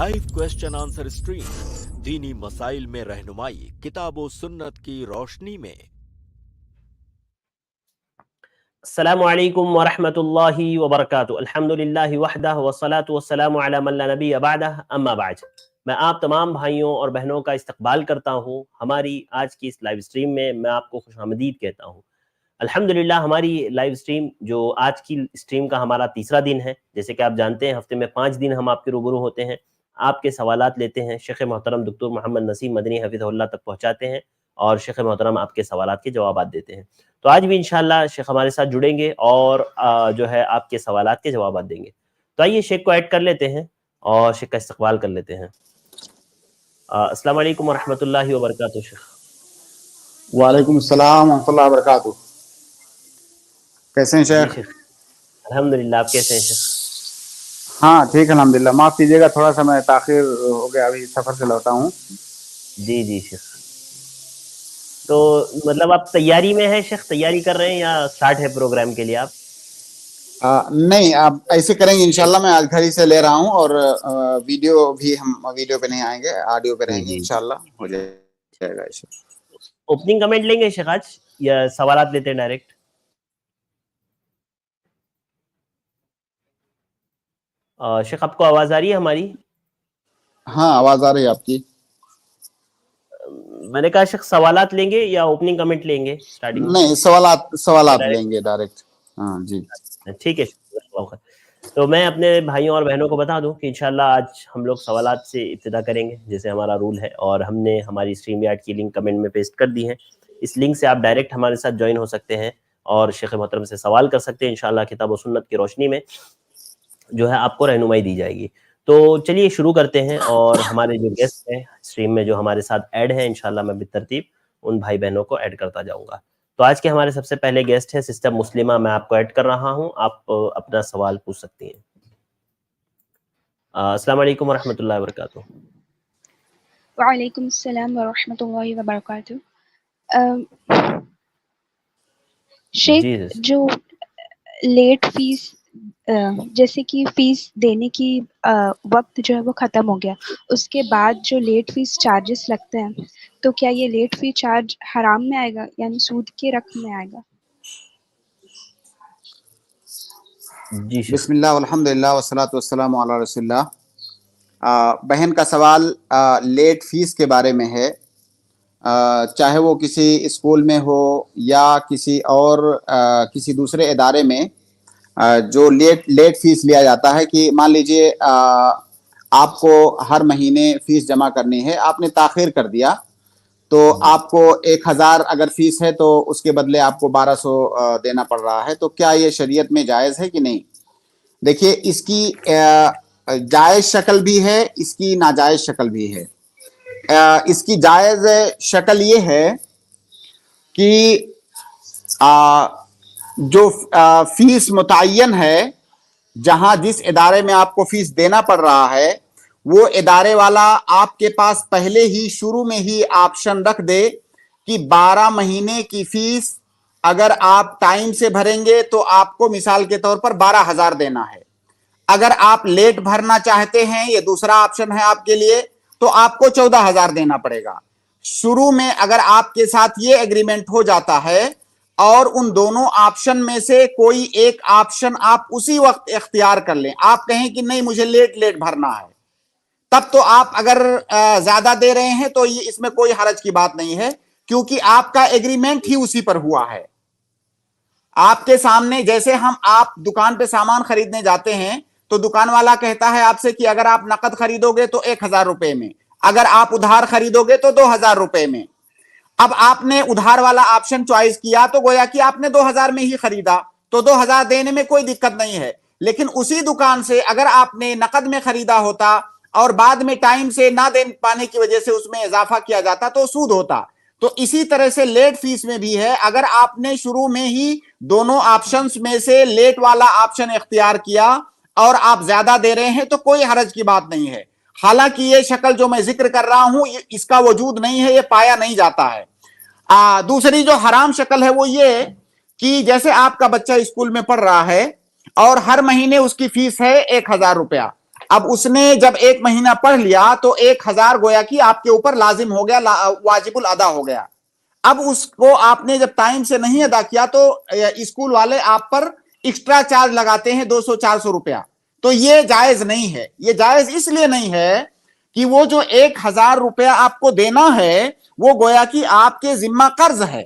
Live question answer stream दीनी मसाइल में रहनुमाई किताब व सुन्नत की रोशनी में। अस्सलामु अलैकुम व रहमतुल्लाहि व बरकातुहू। अल्हम्दुलिल्लाहि वहदह वस्सलातु वस्सलामु अला मन ला नबी बअदह अम्मा बाद। मैं आप तमाम भाइयों और बहनों का इस्तकबाल करता हूँ हमारी आज की इस लाइव स्ट्रीम में। मैं आपको खुशामदीद कहता हूँ। अल्हम्दुलिल्लाह हमारी लाइव स्ट्रीम जो आज की स्ट्रीम का हमारा तीसरा दिन है। जैसे कि आप जानते हैं हफ्ते में 5 दिन हम आपके रूबरू होते हैं, आपके सवालात लेते हैं, शेख मोहतरम डॉक्टर मोहम्मद नसीम मदनी हफिज़हुल्लाह तक पहुँचाते हैं और शेख मोहतरम आपके सवालात के जवाब देते हैं। तो आज भी इंशाअल्लाह शेख हमारे साथ जुड़ेंगे और जो है आपके सवालात के जवाब देंगे। तो आइए शेख को ऐड कर लेते हैं और शेख का इस्तकबाल कर लेते हैं। अस्सलाम वालेकुम व रहमतुल्लाहि व बरकातुहू। शेख वालेकुम अस्सलाम व रहमतुल्लाहि व बरकातुहू। कैसे हैं शेख? शेख अल्हम्दुलिल्लाह, आप कैसे हैं शेख? हाँ ठीक अल्हम्दुलिल्लाह। माफ़ कीजिएगा थोड़ा सा मैं ताख़िर हो गया, अभी सफ़र से लौटा हूँ। जी जी शेख। तो मतलब आप तैयारी में हैं शेख, तैयारी कर रहे हैं या स्टार्ट है प्रोग्राम के लिए आप? नहीं, आप ऐसे करेंगे इंशाल्लाह। मैं आज घर ही से ले रहा हूँ और वीडियो भी हम वीडियो पे नहीं आएंगे, ऑडियो पे रहेंगे इंशाल्लाह, हो जाएगा। ओपनिंग कमेंट लेंगे शेख आज या सवालात लेते हैं डायरेक्ट? शेख आपको आवाज आ रही है हमारी? हाँ आवाज आ रही है आपकी। मैंने कहा शेख सवालात लेंगे या ओपनिंग कमेंट लेंगे स्टार्टिंग में? नहीं, सवालात लेंगे डायरेक्ट। हाँ जी ठीक है। तो मैं अपने भाइयों और बहनों को बता दूं कि इंशाल्लाह आज हम लोग सवालात से इब्तिदा करेंगे जैसे हमारा रूल है, और हमने हमारी स्ट्रीम यार्ड की लिंक कमेंट में पेस्ट कर दी है। इस लिंक से आप डायरेक्ट हमारे साथ ज्वाइन हो सकते हैं और शेख मोहतरम से सवाल कर सकते हैं। इंशाल्लाह किताब व सुन्नत की रोशनी में जो है आपको रहनुमाई दी जाएगी। तो चलिए शुरू करते हैं। और हमारे जो गेस्ट हैं स्ट्रीम में जो हमारे साथ ऐड हैं, इंशाल्लाह मैं बितरतीब उन भाई बहनों को ऐड करता जाऊंगा। तो आज के हमारे सबसे पहले गेस्ट हैं सिस्टर मुस्लिमा। मैं आपको ऐड कर रहा हूं, आप अपना सवाल पूछ सकती हैं। अस्सलाम वालेकुम व रहमतुल्लाहि व बरकातुहू। वालेकुम अस्सलाम व रहमतुल्लाहि व बरकातुहू। शेख, जो लेट फीस जैसे कि फीस देने की वक्त जो है वो ख़त्म हो गया, उसके बाद जो लेट फीस चार्जेस लगते हैं, तो क्या ये लेट फी चार्ज हराम में आएगा यानी सूद के रकम में आएगा? जी बिस्मिल्लाह वल्हम्दुलिल्लाह वस्सलातु वस्सलामु अला रसूलिल्लाह। बहन का सवाल लेट फीस के बारे में है। चाहे वो किसी स्कूल में हो या किसी और किसी दूसरे इदारे में जो लेट फीस लिया जाता है कि मान लीजिए आपको हर महीने फीस जमा करनी है, आपने ताख़ीर कर दिया तो आपको 1000 अगर फीस है तो उसके बदले आपको 1200 देना पड़ रहा है। तो क्या ये शरीयत में जायज़ है कि नहीं? देखिए, इसकी जायज़ शक्ल भी है, इसकी नाजायज़ शक्ल भी है। इसकी जायज़ शक्ल ये है कि जो फीस मुतय्यन है, जहां जिस इदारे में आपको फीस देना पड़ रहा है, वो इदारे वाला आपके पास पहले ही शुरू में ही ऑप्शन रख दे कि 12 महीने की फीस अगर आप टाइम से भरेंगे तो आपको मिसाल के तौर पर 12,000 देना है। अगर आप लेट भरना चाहते हैं, ये दूसरा ऑप्शन है आपके लिए, तो आपको 14,000 देना पड़ेगा। शुरू में अगर आपके साथ ये एग्रीमेंट हो जाता है और उन दोनों ऑप्शन में से कोई एक ऑप्शन आप उसी वक्त इख्तियार कर लें, आप कहें कि नहीं मुझे लेट भरना है, तब तो आप अगर ज्यादा दे रहे हैं तो ये इसमें कोई हरज की बात नहीं है, क्योंकि आपका एग्रीमेंट ही उसी पर हुआ है। आपके सामने जैसे आप दुकान पे सामान खरीदने जाते हैं तो दुकान वाला कहता है आपसे कि अगर आप नकद खरीदोगे तो 1000 रुपए में, अगर आप उधार खरीदोगे तो 2000 रुपए में। अब आपने उधार वाला ऑप्शन चॉइस किया तो गोया कि आपने 2000 में ही खरीदा, तो 2000 देने में कोई दिक्कत नहीं है। लेकिन उसी दुकान से अगर आपने नकद में खरीदा होता और बाद में टाइम से ना दे पाने की वजह से उसमें इजाफा किया जाता तो सूद होता। तो इसी तरह से लेट फीस में भी है, अगर आपने शुरू में ही दोनों ऑप्शंस में से लेट वाला ऑप्शन इख्तियार किया और आप ज्यादा दे रहे हैं तो कोई हरज की बात नहीं है। हालांकि ये शक्ल जो मैं जिक्र कर रहा हूं इसका वजूद नहीं है, ये पाया नहीं जाता है। दूसरी जो हराम शक्ल है वो ये कि जैसे आपका बच्चा स्कूल में पढ़ रहा है और हर महीने उसकी फीस है 1000 रुपया। اب اس نے جب 1 مہینہ پڑھ لیا تو 1000 گویا کہ آپ کے اوپر لازم ہو گیا, واجب الادا ہو گیا. اب اس کو آپ نے جب ٹائم سے نہیں ادا کیا تو اسکول والے آپ پر ایکسٹرا چارج لگاتے ہیں 200-400 روپیہ. تو یہ جائز نہیں ہے. یہ جائز اس لیے نہیں ہے کہ وہ جو 1000 روپیہ آپ کو دینا ہے وہ گویا کہ آپ کے ذمہ قرض ہے.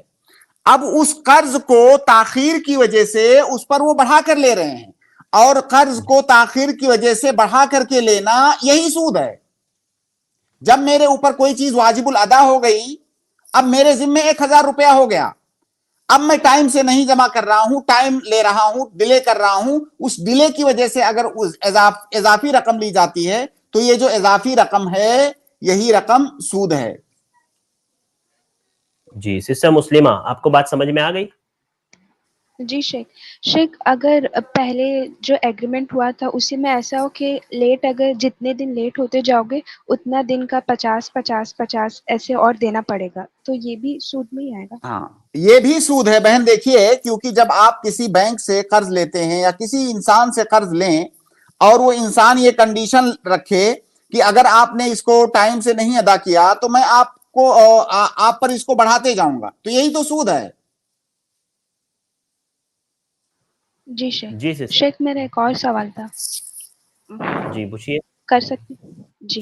اب اس قرض کو تاخیر کی وجہ سے اس پر وہ بڑھا کر لے رہے ہیں, اور قرض کو تاخیر کی وجہ سے بڑھا کر کے لینا یہی سود ہے. جب میرے اوپر کوئی چیز واجب الادا ہو گئی, اب میرے ذمے 1000 روپیہ ہو گیا, اب میں ٹائم سے نہیں جمع کر رہا ہوں, ٹائم لے رہا ہوں, ڈیلے کر رہا ہوں, اس ڈیلے کی وجہ سے اگر اضافی رقم لی جاتی ہے تو یہ جو اضافی رقم ہے یہی رقم سود ہے. جی سسٹر مسلمہ, آپ کو بات سمجھ میں آ گئی؟ جی شیخ, اگر پہلے جو ایگریمنٹ ہوا تھا اسی میں ایسا ہو کہ لیٹ, اگر جتنے دن لیٹ ہوتے جاؤ گے اتنا دن کا 50 ایسے اور دینا پڑے گا, تو یہ بھی سود میں ہی آئے گا؟ ہاں یہ بھی سود ہے بہن. دیکھیے, کیونکہ جب آپ کسی بینک سے قرض لیتے ہیں یا کسی انسان سے قرض لیں اور وہ انسان یہ کنڈیشن رکھے کہ اگر آپ نے اس کو ٹائم سے نہیں ادا کیا تو میں آپ پر اس کو بڑھاتے جاؤں گا, تو یہی تو سود ہے. جی شیخ, میرا ایک اور سوال تھا. جی پوچھیے. کر سکتے؟ جی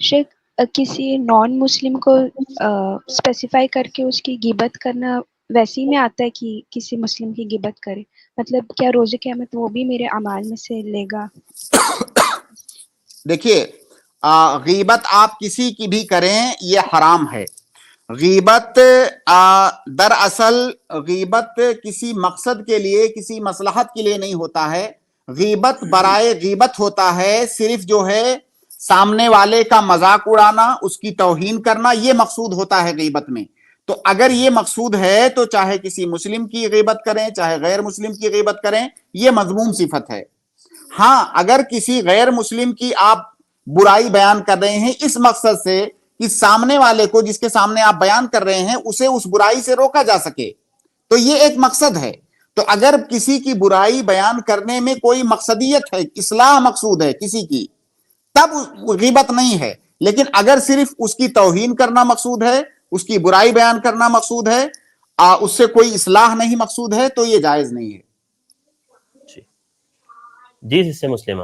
شیخ, کسی نان مسلم کو اسپیسیفائی کر کے اس کی غیبت کرنا ویسے ہی میں آتا ہے کہ کسی مسلم کی غیبت کرے, مطلب کیا روز قیامت وہ بھی میرے اعمال میں سے لے گا؟ دیکھیے, غیبت آپ کسی کی بھی کریں یہ حرام ہے. غیبت دراصل غیبت کسی مقصد کے لیے, کسی مصلحت کے لیے نہیں ہوتا ہے. غیبت برائے غیبت ہوتا ہے, صرف جو ہے سامنے والے کا مذاق اڑانا, اس کی توہین کرنا, یہ مقصود ہوتا ہے غیبت میں. تو اگر یہ مقصود ہے تو چاہے کسی مسلم کی غیبت کریں چاہے غیر مسلم کی غیبت کریں, یہ مذموم صفت ہے. ہاں اگر کسی غیر مسلم کی آپ برائی بیان کر رہے ہیں اس مقصد سے کہ سامنے والے کو, جس کے سامنے آپ بیان کر رہے ہیں, اسے اس برائی سے روکا جا سکے, تو یہ ایک مقصد ہے. تو اگر کسی کی برائی بیان کرنے میں کوئی مقصدیت ہے, اصلاح مقصود ہے کسی کی, تب غیبت نہیں ہے. لیکن اگر صرف اس کی توہین کرنا مقصود ہے, اس کی برائی بیان کرنا مقصود ہے, اس سے کوئی اصلاح نہیں مقصود ہے, تو یہ جائز نہیں ہے. جی سسٹر مسلمہ.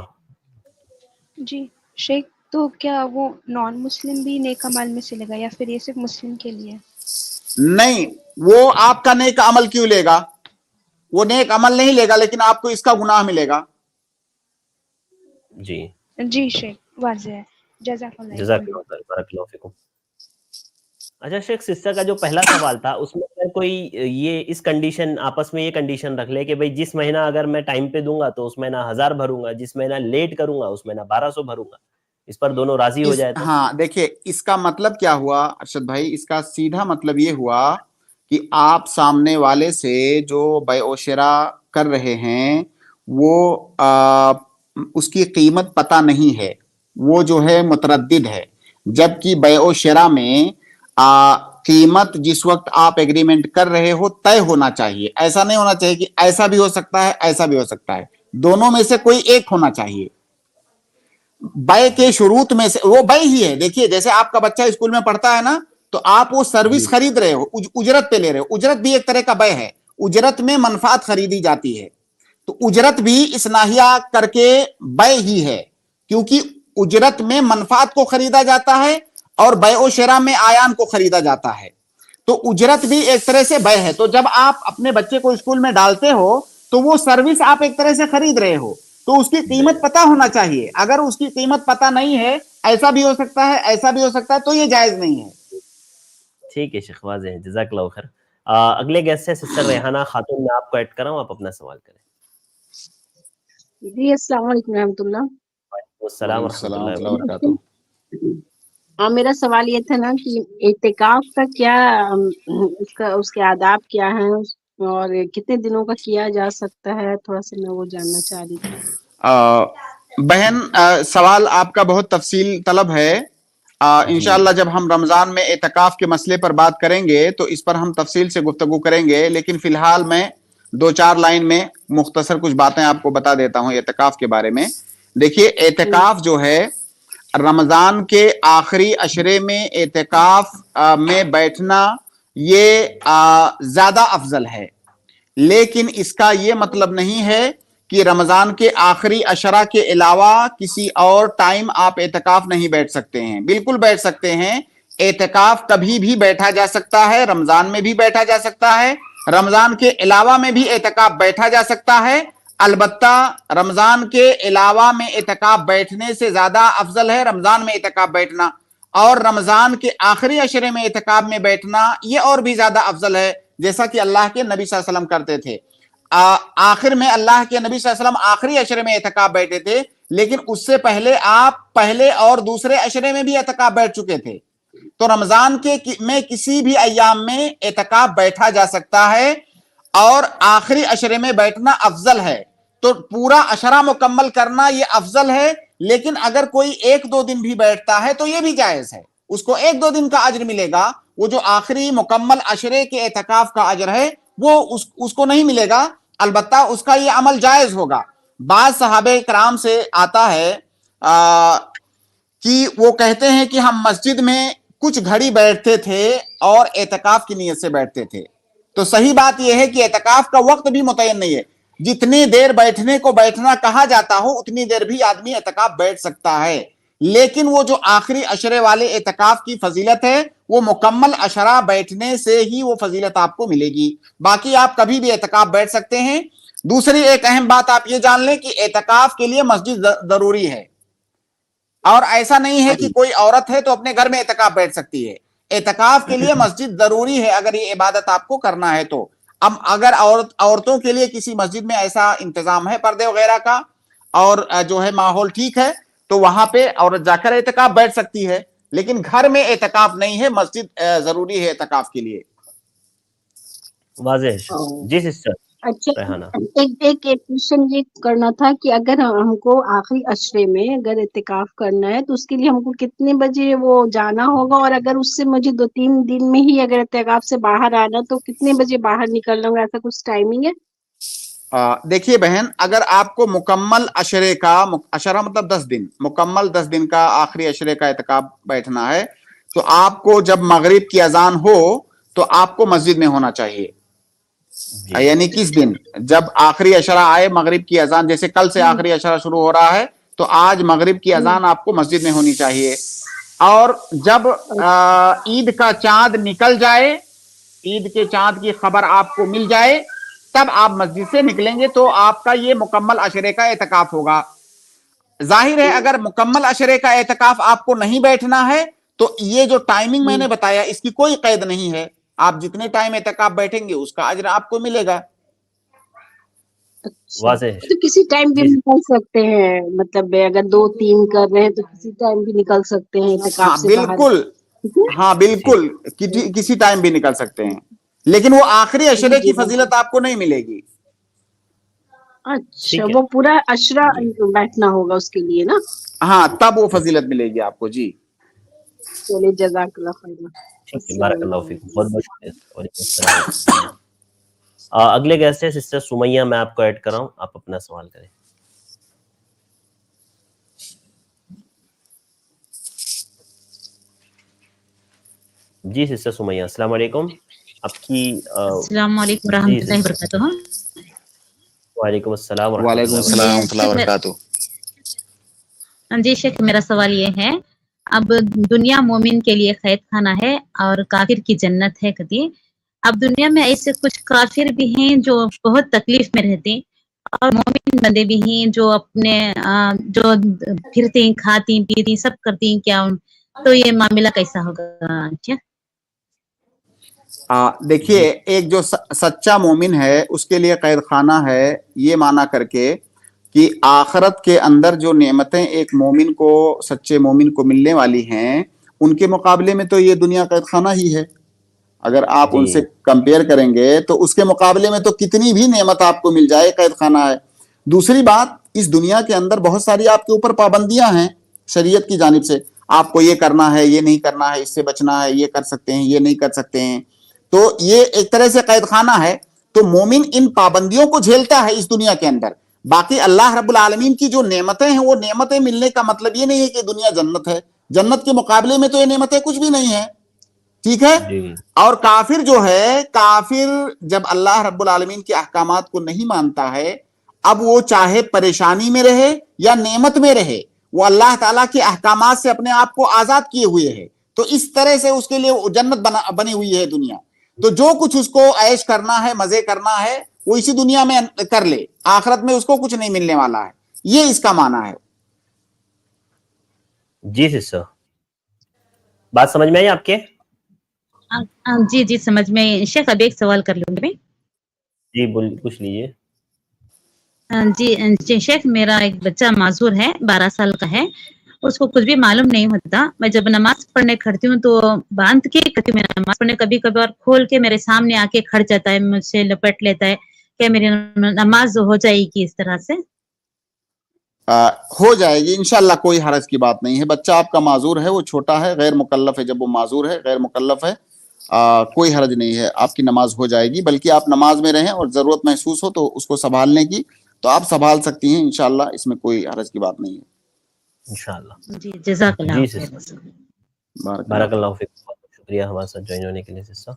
جی شیخ, تو کیا وہ نان مسلم بھی نیک عمل میں سے لے گا یا پھر یہ صرف مسلم کے لیے؟ نہیں, وہ آپ کا نیک عمل کیوں لے گا؟ وہ نیک عمل نہیں لے گا, لیکن آپ کو اس کا گناہ ملے گا. جی شیخ, واضح ہے. جزاک اللہ بارک اللہ فیکم. اچھا شیخ, سسٹر کا جو پہلا سوال تھا اس میں کوئی یہ اس کنڈیشن آپس میں یہ کنڈیشن رکھ لے کہ بھئی جس مہینہ اگر میں ٹائم پہ دوں گا تو اس مہینہ 1000 بھروں گا, جس مہینہ لیٹ کروں گا اس مہینہ 1200 بھروں گا, اس پر دونوں راضی ہو جائے تو؟ ہاں دیکھیں, اس کا مطلب کیا ہوا ارشد بھائی, اس کا سیدھا مطلب یہ ہوا کہ آپ سامنے والے سے جو بیع و شراء کر رہے ہیں وہ اس کی قیمت پتہ نہیں ہے, وہ جو ہے متردد ہے. جبکہ بیع و شراء میں قیمت جس وقت آپ ایگریمنٹ کر رہے ہو طے ہونا چاہیے. ایسا نہیں ہونا چاہیے کہ ایسا بھی ہو سکتا ہے ایسا بھی ہو سکتا ہے, دونوں میں سے کوئی ایک ہونا چاہیے. بیع کے شروط میں سے وہ بیع ہی ہے. دیکھیے, جیسے آپ کا بچہ اسکول میں پڑھتا ہے نا, تو آپ وہ سروس خرید رہے ہو, اجرت پہ لے رہے ہو. اجرت بھی ایک طرح کا بیع ہے, اجرت میں منفعت خریدی جاتی ہے. تو اجرت بھی اس ناحیہ کر کے بیع ہی ہے, کیونکہ اجرت میں منفعت کو خریدا جاتا ہے اور بیع و شراء میں آیان کو خریدا جاتا ہے. تو اجرت بھی ایک طرح سے بیع ہے. تو جب آپ اپنے بچے کو اسکول میں ڈالتے ہو تو وہ سروس آپ ایک طرح سے خرید رہے ہو, تو اس کی قیمت پتہ ہونا چاہیے. اگر اس کی قیمت پتہ نہیں ہے, ایسا بھی ہو سکتا ہے ایسا بھی ہو سکتا ہے, تو یہ جائز نہیں ہے. ٹھیک ہے شیخ, واضح ہے. جزاک اللہ خیر. اگلے گیسٹ ہے سسٹر ریحانہ خاتون, میں آپ کو ایڈ کر رہا ہوں, آپ اپنا سوال کریں. جی السلام علیکم رحمۃ اللہ. السلام ورحمۃ اللہ وبرکاتہ. میرا سوال یہ تھا نا کہ اعتکاف کا کیا اس کے آداب کیا ہیں اور کتنے دنوں کا کیا جا سکتا ہے, تھوڑا سا میں وہ جاننا چاہ رہی تھی. بہن, سوال آپ کا بہت تفصیل طلب ہے. انشاءاللہ جب ہم رمضان میں اعتکاف کے مسئلے پر بات کریں گے تو اس پر ہم تفصیل سے گفتگو کریں گے, لیکن فی الحال میں 2-4 لائن میں مختصر کچھ باتیں آپ کو بتا دیتا ہوں اعتکاف کے بارے میں. देखिए एतकाफ जो है रमजान के आखिरी अशरे में एतकाफ में बैठना ये ज्यादा अफजल है, लेकिन इसका ये मतलब नहीं है कि रमजान के आखिरी अशरा के अलावा किसी और टाइम आप एतकाफ नहीं बैठ सकते हैं। बिल्कुल बैठ सकते हैं। एतकाफ कभी भी बैठा जा सकता है, रमजान में भी बैठा जा सकता है, रमजान के अलावा में भी एतकाफ बैठा जा सकता है। अलबत्ता रमजान के अलावा में एतकाफ बैठने से ज्यादा अफजल है रमजान में एतकाफ बैठना, और रमजान के आखिरी अशरे में एतकाफ में बैठना ये और भी ज्यादा अफजल है, जैसा कि अल्लाह के नबी सल्लल्लाहु अलैहि वसल्लम करते थे। आखिर में अल्लाह के नबी सल्लल्लाहु अलैहि वसल्लम आखिरी अशरे में एतकाफ बैठे थे, लेकिन उससे पहले आप पहले और दूसरे अशरे में भी एतकाफ बैठ चुके थे। तो रमजान के में किसी भी अय्याम में एतकाफ बैठा जा सकता है और आखिरी अशरे में बैठना अफजल है। तो पूरा अशरा मुकम्मल करना ये अफजल है, लेकिन अगर कोई 1-2 दिन भी बैठता है तो ये भी जायज है, उसको 1-2 दिन का अज्र मिलेगा। वो जो आखिरी मुकम्मल अशरे के एतकाफ का अज्र है वो उसको नहीं मिलेगा, अलबत्ता उसका ये अमल जायज होगा। बाद सहाबे कराम से आता है कि वो कहते हैं कि हम मस्जिद में कुछ घड़ी बैठते थे और एतकाफ की नीयत से बैठते थे। तो सही बात यह है कि एतकाफ का वक्त भी मुतय्यन नहीं है, जितनी देर बैठने को बैठना कहा जाता हो उतनी देर भी आदमी एतकाफ बैठ सकता है। लेकिन वो जो आखिरी अशरे वाले एतकाफ की फजीलत है वो मुकम्मल अशरा बैठने से ही वो फजीलत आपको मिलेगी, बाकी आप कभी भी एतकाफ बैठ सकते हैं। दूसरी एक अहम बात आप ये जान लें कि एतकाफ के लिए मस्जिद जरूरी है, और ऐसा नहीं है कि कोई औरत है तो अपने घर में एतकाफ बैठ सकती है। एतकाफ के लिए मस्जिद जरूरी है अगर ये इबादत आपको करना है तो। अब अगर औरतों के लिए किसी मस्जिद में ऐसा इंतजाम है पर्दे वगैरह का और जो है माहौल ठीक है तो वहां पे औरत जाकर एतकाफ बैठ सकती है, लेकिन घर में एतकाफ नहीं है, मस्जिद जरूरी है एतकाफ के लिए। वाज़ेह जी सिस्टर। अच्छा, एक क्वेश्चन ये करना था कि अगर हमको आखिरी अशरे में अगर इत्तिकाफ करना है तो उसके लिए हमको कितने बजे वो जाना होगा, और अगर उससे मुझे 2-3 दिन में ही अगर इत्तिकाफ से बाहर आना तो कितने बजे बाहर निकलना होगा, ऐसा कुछ टाइमिंग है? देखिए बहन, अगर आपको मुकम्मल अशरे का, अशरा मतलब 10 दिन, मुकम्मल 10 दिन का आखिरी अशरे का इत्तिकाफ बैठना है तो आपको जब मगरिब की अजान हो तो आपको मस्जिद में होना चाहिए। यानी किस दिन, जब आखिरी अशरा आए, मगरिब की अजान, जैसे कल से आखिरी अशरा शुरू हो रहा है तो आज मगरिब की अजान आपको मस्जिद में होनी चाहिए। और जब ईद का चांद निकल जाए, ईद के चांद की खबर आपको मिल जाए, तब आप मस्जिद से निकलेंगे तो आपका ये मुकम्मल अशरे का एतकाफ होगा। जाहिर है अगर मुकम्मल अशरे का एतकाफ आपको नहीं बैठना है तो ये जो टाइमिंग मैंने बताया इसकी कोई कैद नहीं है, आप जितने टाइम एतकाफ बैठेंगे उसका अज्र आपको मिलेगा। वाज़ेह। तो किसी टाइम भी निकल सकते हैं, मतलब अगर 2-3 कर रहे हैं तो किसी टाइम भी निकल सकते हैं इत्तिकाफ से बाहर? बिल्कुल, हाँ बिल्कुल, किसी टाइम भी निकल सकते हैं, लेकिन वो आखिरी अशरे की फजीलत आपको नहीं मिलेगी। अच्छा, वो पूरा अशरा बैठना होगा उसके लिए ना? हाँ, तब वो फजीलत मिलेगी आपको जी। चलिए, जज़ाकल्लाह खैर। ठीक है, बारकल्लाहु फीकुम, बहुत बहुत शुक्रिया। वालेकुम अस्सलाम। अगले गेस्ट है सिस्टर सुमैया, मैं आपको ऐड कर रहा हूँ, आप अपना सवाल करें। जी सिस्टर सुमैया, अस्सलाम वालेकुम। आपकी अस्सलाम वालेकुम रहमतुल्लाहि व बरकातुहू। वालेकुम अस्सलाम व वालेकुम अस्सलाम व रहमतुल्लाहि व बरकातुहू। जी शेख, मेरा सवाल ये है, अब दुनिया मोमिन के लिए कैद खाना है और काफिर की जन्नत है कदी। अब दुनिया में ऐसे कुछ काफिर भी हैं जो बहुत तकलीफ में रहते हैं और मोमिन बंदे भी हैं जो अपने जो फिरते हैं, खाती हैं, पीती हैं, सब करती हैं, क्या तो ये मामला कैसा होगा? अच्छा, देखिए, एक जो सच्चा मोमिन है उसके लिए कैद खाना है ये माना करके कि आखिरत के अंदर जो नेमतें एक मोमिन को, सच्चे मोमिन को मिलने वाली हैं, उनके मुकाबले में तो ये दुनिया कैद खाना ही है। अगर आप उनसे कंपेयर करेंगे तो उसके मुकाबले में तो कितनी भी नेमत आपको मिल जाए, कैद खाना है। दूसरी बात, इस दुनिया के अंदर बहुत सारी आपके ऊपर पाबंदियां हैं शरीयत की जानिब से, आपको ये करना है, ये नहीं करना है, इससे बचना है, ये कर सकते हैं, ये नहीं कर सकते हैं, तो ये एक तरह से कैद खाना है। तो मोमिन इन पाबंदियों को झेलता है इस दुनिया के अंदर, باقی اللہ رب العالمین کی جو نعمتیں ہیں وہ نعمتیں ملنے کا مطلب یہ نہیں ہے کہ دنیا جنت ہے، جنت کے مقابلے میں تو یہ نعمتیں کچھ بھی نہیں ہیں، ٹھیک ہے. اور کافر جو ہے، کافر جب اللہ رب العالمین کے احکامات کو نہیں مانتا ہے، اب وہ چاہے پریشانی میں رہے یا نعمت میں رہے، وہ اللہ تعالیٰ کے احکامات سے اپنے آپ کو آزاد کیے ہوئے ہے، تو اس طرح سے اس کے لیے جنت بنی ہوئی ہے دنیا. تو جو کچھ اس کو عیش کرنا ہے، مزے کرنا ہے، وہ اسی دنیا میں کر لے، آخرت میں اس کو کچھ نہیں ملنے والا ہے. یہ اس کا معنی ہے. جی سر، بات سمجھ میں آئی آپ کے؟ جی جی سمجھ میں. شیخ اب ایک سوال کر لوں گی. جی پوچھ لیجیے. جی شیخ، میرا ایک بچہ معذور ہے، 12 سال کا ہے. اس کو کچھ بھی معلوم نہیں ہوتا. میں جب نماز پڑھنے کھڑتی ہوں تو باندھ کے کھڑتی ہوں. میں نماز پڑھنے کبھی کبھی اور کھول کے میرے سامنے آ کے کھڑ جاتا ہے، مجھ سے لپٹ لیتا ہے. کیا میری نماز ہو جائے گی اس طرح سے؟ ہو جائے گی انشاءاللہ، کوئی حرج کی بات نہیں ہے. بچہ آپ کا معذور ہے، وہ چھوٹا ہے، غیر مکلف ہے. جب وہ معذور ہے، غیر مکلف ہے، کوئی حرج نہیں ہے، آپ کی نماز ہو جائے گی. بلکہ آپ نماز میں رہیں اور ضرورت محسوس ہو تو اس کو سنبھالنے کی تو آپ سنبھال سکتی ہیں انشاءاللہ، اس میں کوئی حرج کی بات نہیں ہے انشاءاللہ. جی جزاک اللہ. جی بارک اللہ فیک. بہت شکریہ ہمارے ساتھ جوائن ہونے کے لیے سسا.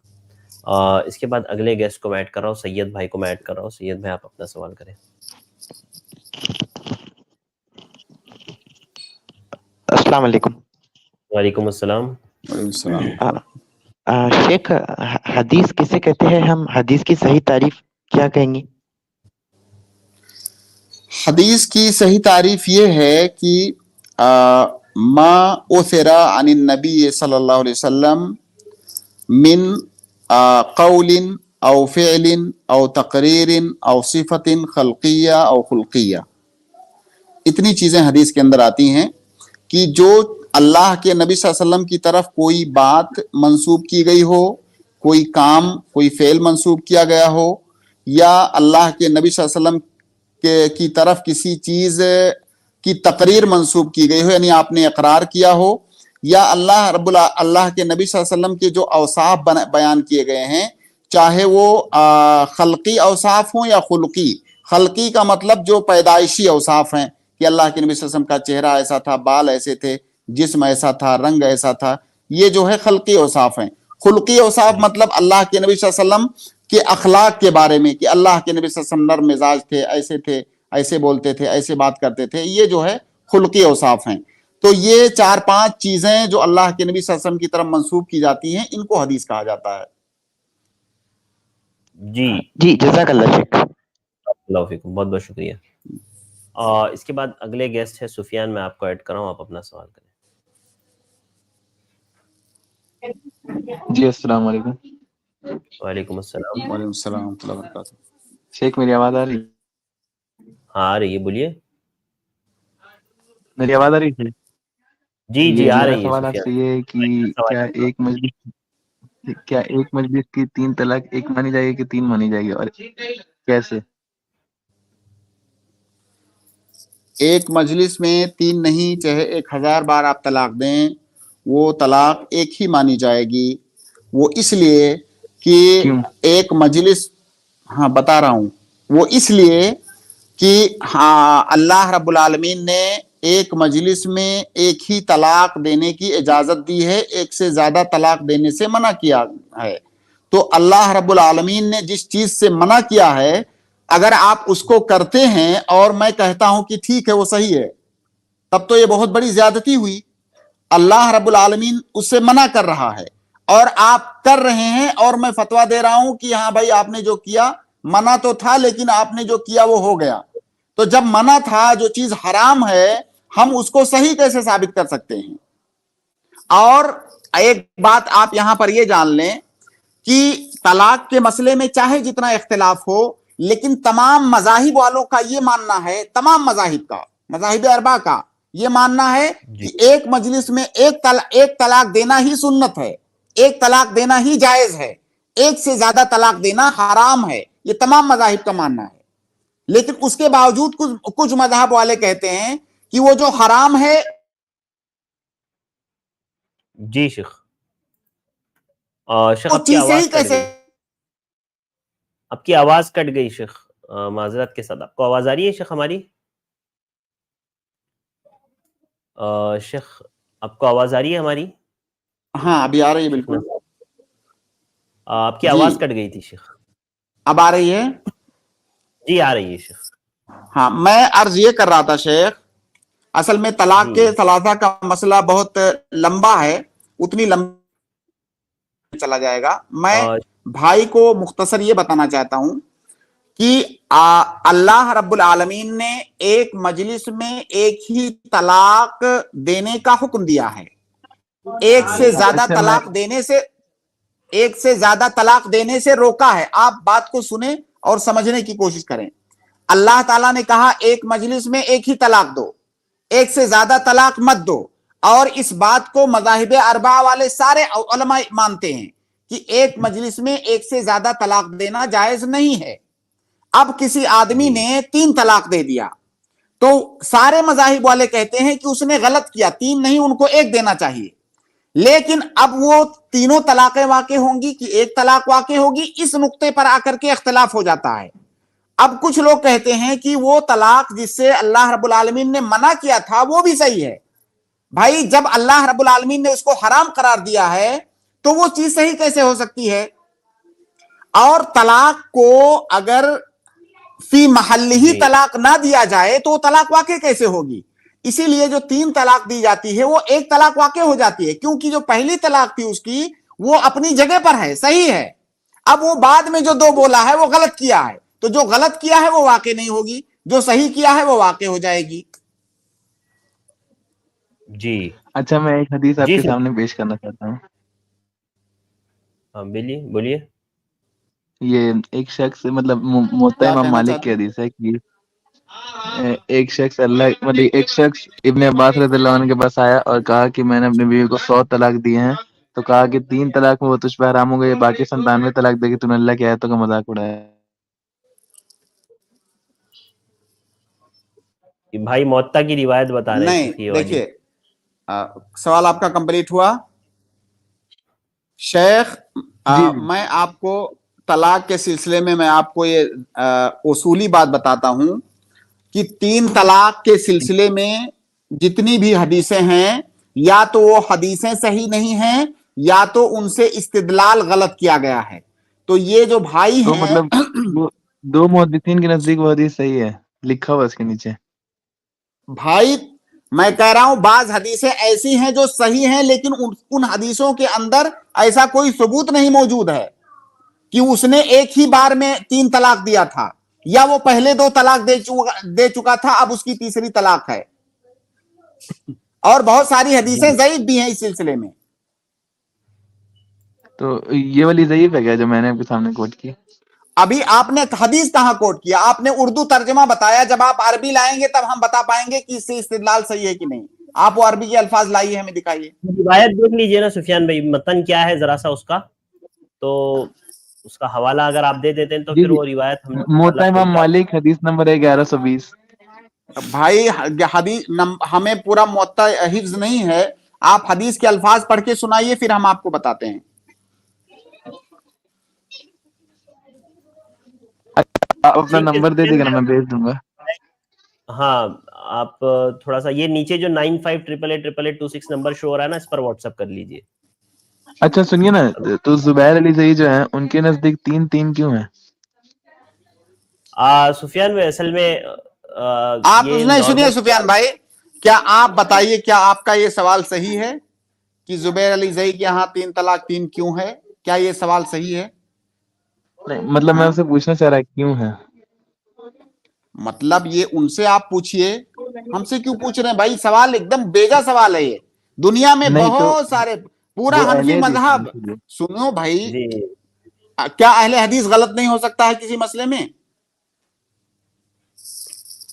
اس کے بعد اگلے گیسٹ کو میں ایڈ کر رہا ہوں، سید بھائی کو میں ایڈ کر رہا ہوں. سید بھائی آپ اپنا سوال کریں. السلام علیکم. وعلیکم السلام. شیخ، حدیث کسے کہتے ہیں؟ ہم حدیث کی صحیح تعریف کیا کہیں گے؟ حدیث کی صحیح تعریف یہ ہے کہ ما اثر عن النبی صلی اللہ علیہ وسلم من قول او فعل او تقریر او صفت خلقیہ او خلقیہ. اتنی چیزیں حدیث کے اندر آتی ہیں کہ جو اللہ کے نبی صلی اللہ علیہ وسلم کی طرف کوئی بات منسوب کی گئی ہو، کوئی کام، کوئی فعل منسوب کیا گیا ہو، یا اللہ کے نبی صلی اللہ علیہ وسلم کی طرف کسی چیز کی تقریر منسوب کی گئی ہو، یعنی آپ نے اقرار کیا ہو، یا اللہ کے نبی صلی اللہ علیہ وسلم کے جو اوصاف بیان کیے گئے ہیں، چاہے وہ خلقی اوصاف ہوں یا خلقی. خلقی کا مطلب جو پیدائشی اوصاف ہیں کہ اللہ کے نبی صلی اللہ علیہ وسلم کا چہرہ ایسا تھا، بال ایسے تھے، جسم ایسا تھا، رنگ ایسا تھا، یہ جو ہے خلقی اوصاف ہیں. خلقی اوصاف مطلب اللہ کے نبی صلی اللہ علیہ وسلم کے اخلاق کے بارے میں کہ اللہ کے نبی صلی اللہ علیہ وسلم نرم مزاج تھے، ایسے بولتے تھے، ایسے بات کرتے تھے، یہ جو ہے خلقی اوصاف ہیں. تو یہ 4-5 چیزیں جو اللہ کے نبی صلی اللہ علیہ وسلم کی طرف منسوب کی جاتی ہیں، ان کو حدیث کہا جاتا ہے. جی جزاک اللہ شیخ. اللہ فیکم، بہت بہت شکریہ. اس کے بعد اگلے گیسٹ ہے سفیان، میں آپ کو ایڈ کر رہا ہوں، آپ اپنا سوال کریں. جی السلام علیکم. وعلیکم السلام. وعلیکم السلام ورحمۃ اللہ وبرکاتہ. شیخ میری آواز آ رہی؟ ہاں آ رہی ہے، بولیے. میری آواز آ رہی ہے؟ جی آ میرا رہی ہے. سوال آپ سے یہ ہے کہ کیا ایک مجلس کی 3 طلاق ایک مانی جائے گی کہ 3 مانی جائے گی، اور کیسے؟ ایک مجلس میں 3 نہیں، چاہے 1000 بار آپ طلاق دیں، وہ طلاق ایک ہی مانی جائے گی. وہ اس لیے کہ ایک مجلس، ہاں بتا رہا ہوں، وہ اس لیے کہ اللہ رب العالمین نے ایک مجلس میں ایک ہی طلاق دینے کی اجازت دی ہے، ایک سے زیادہ طلاق دینے سے منع کیا ہے. تو اللہ رب العالمین نے جس چیز سے منع کیا ہے، اگر آپ اس کو کرتے ہیں اور میں کہتا ہوں کہ ٹھیک ہے وہ صحیح ہے، تب تو یہ بہت بڑی زیادتی ہوئی. اللہ رب العالمین اس سے منع کر رہا ہے اور آپ کر رہے ہیں، اور میں فتویٰ دے رہا ہوں کہ ہاں بھائی آپ نے جو کیا منع تو تھا، لیکن آپ نے جو کیا وہ ہو گیا. تو جب منع تھا، جو چیز حرام ہے، ہم اس کو صحیح کیسے ثابت کر سکتے ہیں؟ اور ایک بات آپ یہاں پر یہ جان لیں کہ طلاق کے مسئلے میں چاہے جتنا اختلاف ہو، لیکن تمام مذاہب والوں کا یہ ماننا ہے، تمام مذاہب کا، مذاہب اربعہ کا یہ ماننا ہے کہ ایک مجلس میں ایک طلاق دینا ہی سنت ہے، ایک طلاق دینا ہی جائز ہے، ایک سے زیادہ طلاق دینا حرام ہے. یہ تمام مذاہب کا ماننا ہے. لیکن اس کے باوجود کچھ مذہب والے کہتے ہیں کہ وہ جو حرام ہے. جی شیخ آپ کی آواز کٹ گئی. آپ کی آواز کٹ گئی شیخ. معذرت کے ساتھ آپ کو آواز آ رہی ہے شیخ ہماری؟ شیخ آپ کو آواز آ رہی ہے ہماری؟ ہاں ابھی آ رہی ہے بالکل. آپ کی آواز کٹ گئی تھی شیخ. اب آ رہی ہے؟ جی آ رہی ہے شیخ. ہاں میں عرض یہ کر رہا تھا شیخ، اصل میں طلاق کے ثلاثہ کا مسئلہ بہت لمبا ہے، اتنی لمبا چلا جائے گا. میں بھائی کو مختصر یہ بتانا چاہتا ہوں کہ اللہ رب العالمین نے ایک مجلس میں ایک ہی طلاق دینے کا حکم دیا ہے. ایک سے زیادہ طلاق دینے سے روکا ہے. آپ بات کو سنیں اور سمجھنے کی کوشش کریں. اللہ تعالیٰ نے کہا ایک مجلس میں ایک ہی طلاق دو، ایک سے زیادہ طلاق مت دو. اور اس بات کو مذاہب اربعہ والے سارے علماء مانتے ہیں کہ ایک مجلس میں ایک سے زیادہ طلاق دینا جائز نہیں ہے. اب کسی آدمی نے 3 طلاق دے دیا تو سارے مذاہب والے کہتے ہیں کہ اس نے غلط کیا، 3 نہیں ان کو 1 دینا چاہیے. لیکن اب وہ تینوں طلاقیں واقع ہوں گی کہ ایک طلاق واقع ہوگی، اس نقطے پر آ کر کے اختلاف ہو جاتا ہے. اب کچھ لوگ کہتے ہیں کہ وہ طلاق جس سے اللہ رب العالمین نے منع کیا تھا وہ بھی صحیح ہے. بھائی جب اللہ رب العالمین نے اس کو حرام قرار دیا ہے تو وہ چیز صحیح کیسے ہو سکتی ہے؟ اور طلاق کو اگر فی محل ہی طلاق نہ دیا جائے تو طلاق واقع کیسے ہوگی؟ اسی لیے جو 3 طلاق دی جاتی ہے وہ 1 طلاق واقع ہو جاتی ہے، کیونکہ جو پہلی طلاق تھی اس کی وہ اپنی جگہ پر ہے، صحیح ہے. اب وہ بعد میں جو 2 بولا ہے وہ غلط کیا ہے، تو جو غلط کیا ہے وہ واقع نہیں ہوگی، جو صحیح کیا ہے وہ واقع ہو جائے گی. جی اچھا میں ایک حدیث آپ کے سامنے پیش کرنا چاہتا ہوں. ہاں بولیے. یہ ایک شخص مطلب موطا امام مالک کی حدیث ہے کہ ایک شخص ابن عباس رضی اللہ عنہ کے پاس آیا اور کہا کہ میں نے اپنی بیوی کو 100 طلاق دیے ہیں، تو کہا کہ 3 طلاق میں وہ تجھ پہ حرام ہو گئی، باقی 97 طلاق دے کے تو نے اللہ کی آیتوں کا مذاق اڑایا. بھائی موطا کی روایت بتا رہے ہیں. نہیں دیکھیے سوال آپ کا کمپلیٹ ہوا شیخ. میں آپ کو طلاق کے سلسلے میں آپ کو یہ اصولی بات بتاتا ہوں کہ 3 طلاق کے سلسلے میں جتنی بھی حدیثیں ہیں یا تو وہ حدیثیں صحیح نہیں ہیں یا تو ان سے استدلال غلط کیا گیا ہے. تو یہ جو بھائی تو ہیں مطلب 2 محدثین کے نزدیک وہ حدیث صحیح ہے، لکھا ہوا اس کے نیچے. بھائی میں کہہ رہا ہوں بعض حدیثیں ایسی ہیں جو صحیح ہیں لیکن ان حدیثوں کے اندر ایسا کوئی ثبوت نہیں موجود ہے کہ اس نے ایک ہی بار میں 3 طلاق دیا تھا، یا وہ پہلے 2 طلاق دے چکا تھا اب اس کی تیسری طلاق ہے. اور بہت ساری حدیثیں ضعیف بھی ہیں اس سلسلے میں. تو یہ والی ضعیف ہے کیا جو میں نے آپ کے سامنے کوٹ کی؟ ابھی آپ نے حدیث کہاں کوٹ کیا؟ آپ نے اردو ترجمہ بتایا. جب آپ عربی لائیں گے تب ہم بتا پائیں گے کہ اس سے استدلال صحیح ہے کہ نہیں. آپ وہ عربی کے الفاظ لائیے، ہمیں دکھائیے. روایت دیکھ لیجئے نا سفیان بھائی، متن کیا ہے ذرا سا اس کا، تو اس کا حوالہ اگر آپ دے دیتے ہیں تو پھر وہ روایت موطا امام مالک حدیث نمبر 1120. بھائی حدیث ہمیں پورا موطا حفظ نہیں ہے، آپ حدیث کے الفاظ پڑھ کے سنائیے پھر ہم آپ کو بتاتے ہیں. آپ اپنا نمبر دے دیگا نا، میں بھیج دوں گا. ہاں آپ تھوڑا سا یہ نیچے جو 95888826 نمبر شو ہو رہا ہے نا، اس پر واٹس ایپ کر لیجئے. اچھا سنیے نا، تو زبیر علی زئی جو ہیں ان کے نزدیک 3 کیوں ہیں؟ سفیان بھائی اصل میں آپ نہیں سنیے سفیان بھائی، کیا آپ بتائیے کیا آپ کا یہ سوال صحیح ہے کہ زبیر علی زئی کے ہاں 3 طلاق 3 کیوں ہے؟ کیا یہ سوال صحیح ہے؟ نہیں مطلب میں اسے پوچھنا چاہ رہا کیوں ہے. مطلب یہ ان سے آپ پوچھئے، ہم سے کیوں پوچھ رہے ہیں بھائی؟ سوال ایک دم بیجا سوال ہے. یہ دنیا میں بہت سارے پورا حنفی مذہب. سنو بھائی، کیا اہل حدیث غلط نہیں ہو سکتا ہے کسی مسئلے میں؟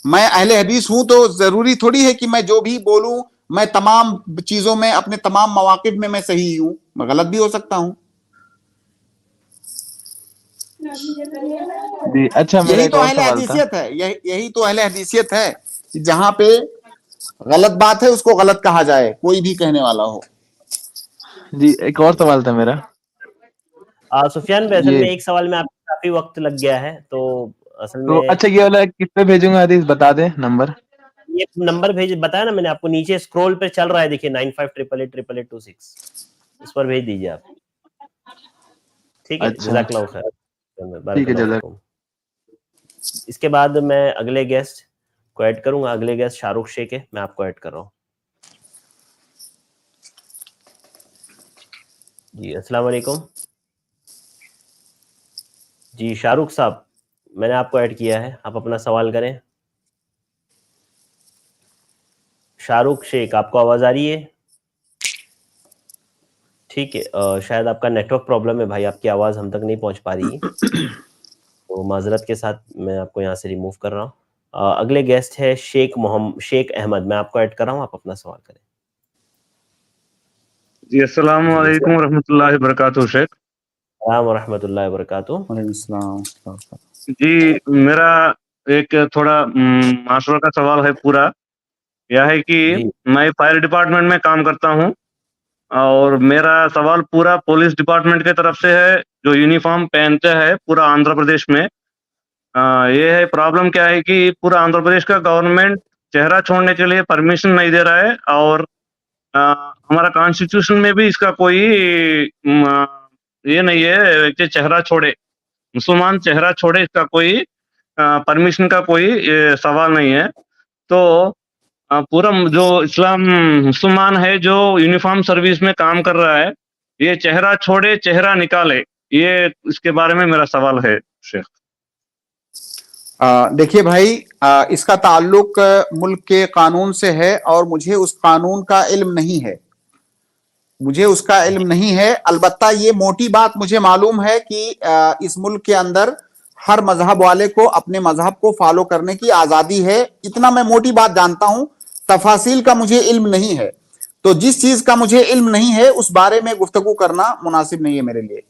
میں اہل حدیث ہوں تو ضروری تھوڑی ہے کہ میں جو بھی بولوں میں تمام چیزوں میں اپنے تمام مواقف میں صحیح ہوں. میں غلط بھی ہو سکتا ہوں. اچھا یہی تو اہل حدیثیت ہے، یہی تو اہل حدیثیت ہے کہ جہاں پہ غلط بات ہے اس کو غلط کہا جائے، کوئی بھی کہنے والا ہو. جی ایک اور سوال تھا میرا. سفیان بھائی اصل میں ایک سوال میں آپ کو کافی وقت لگ گیا ہے، تو असल तो में अच्छा ये वाला किस पे भेजूंगा हदीस, बता दें नंबर। ये नंबर भेज बताया ना मैंने आपको, नीचे स्क्रॉल पे चल रहा है, देखिए 95888826, इस पर भेज दीजिए आप, ठीक है। अच्छा जज़ाकल्लाहु खैर, ठीक है, बारकल्लाहु जज़ाक। फीकुम। इसके बाद मैं अगले गेस्ट को ऐड करूंगा। अगले गेस्ट शाहरुख शेख है, मैं आपको ऐड कर रहा हूँ। जी अस्सलाम वालेकुम। जी शाहरुख साहब, मैंने आपको ऐड किया है, आप अपना सवाल करें। शाहरुख शेख, आपको आवाज आ रही है? ठीक है, शायद आपका नेटवर्क प्रॉब्लम है भाई, आपकी आवाज हम तक नहीं पहुंच पा रही है, तो माजरत के साथ मैं आपको यहाँ से रिमूव कर रहा हूँ। अगले गेस्ट है शेख अहमद, मैं आपको ऐड कर रहा हूँ, आप अपना सवाल करें। जी अस्सलाम वालेकुम रहमतुल्लाहि व बरकातुहू शेख। अस्सलाम रहमतुल्लाहि व बरकातुहू। जी मेरा एक थोड़ा माशरा का सवाल है। पूरा यह है कि मैं फायर डिपार्टमेंट में काम करता हूँ और मेरा सवाल पूरा पुलिस डिपार्टमेंट की तरफ से है, जो यूनिफॉर्म पहनते हैं पूरा आंध्र प्रदेश में। ये है प्रॉब्लम क्या है कि पूरा आंध्र प्रदेश का गवर्नमेंट चेहरा छोड़ने के लिए परमिशन नहीं दे रहा है, और हमारा कॉन्स्टिट्यूशन में भी इसका कोई ये नहीं है कि चेहरा छोड़े, मुसलमान चेहरा छोड़े, इसका कोई परमिशन का कोई सवाल नहीं है। तो पूरा जो इस्लाम मुसलमान है जो यूनिफॉर्म सर्विस में काम कर रहा है, ये चेहरा छोड़े चेहरा निकाले, ये इसके बारे में मेरा सवाल है शेख। देखिए भाई, इसका ताल्लुक मुल्क के कानून से है और मुझे उस कानून का इल्म नहीं है, मुझे उसका इल्म नहीं है। अलबत्ता ये मोटी बात मुझे मालूम है कि इस मुल्क के अंदर हर मजहब वाले को अपने मजहब को फॉलो करने की आजादी है, इतना मैं मोटी बात जानता हूं। तफासिल का मुझे इल्म नहीं है, तो जिस चीज का मुझे इल्म नहीं है उस बारे में गुफ्तगू करना मुनासिब नहीं है मेरे लिए।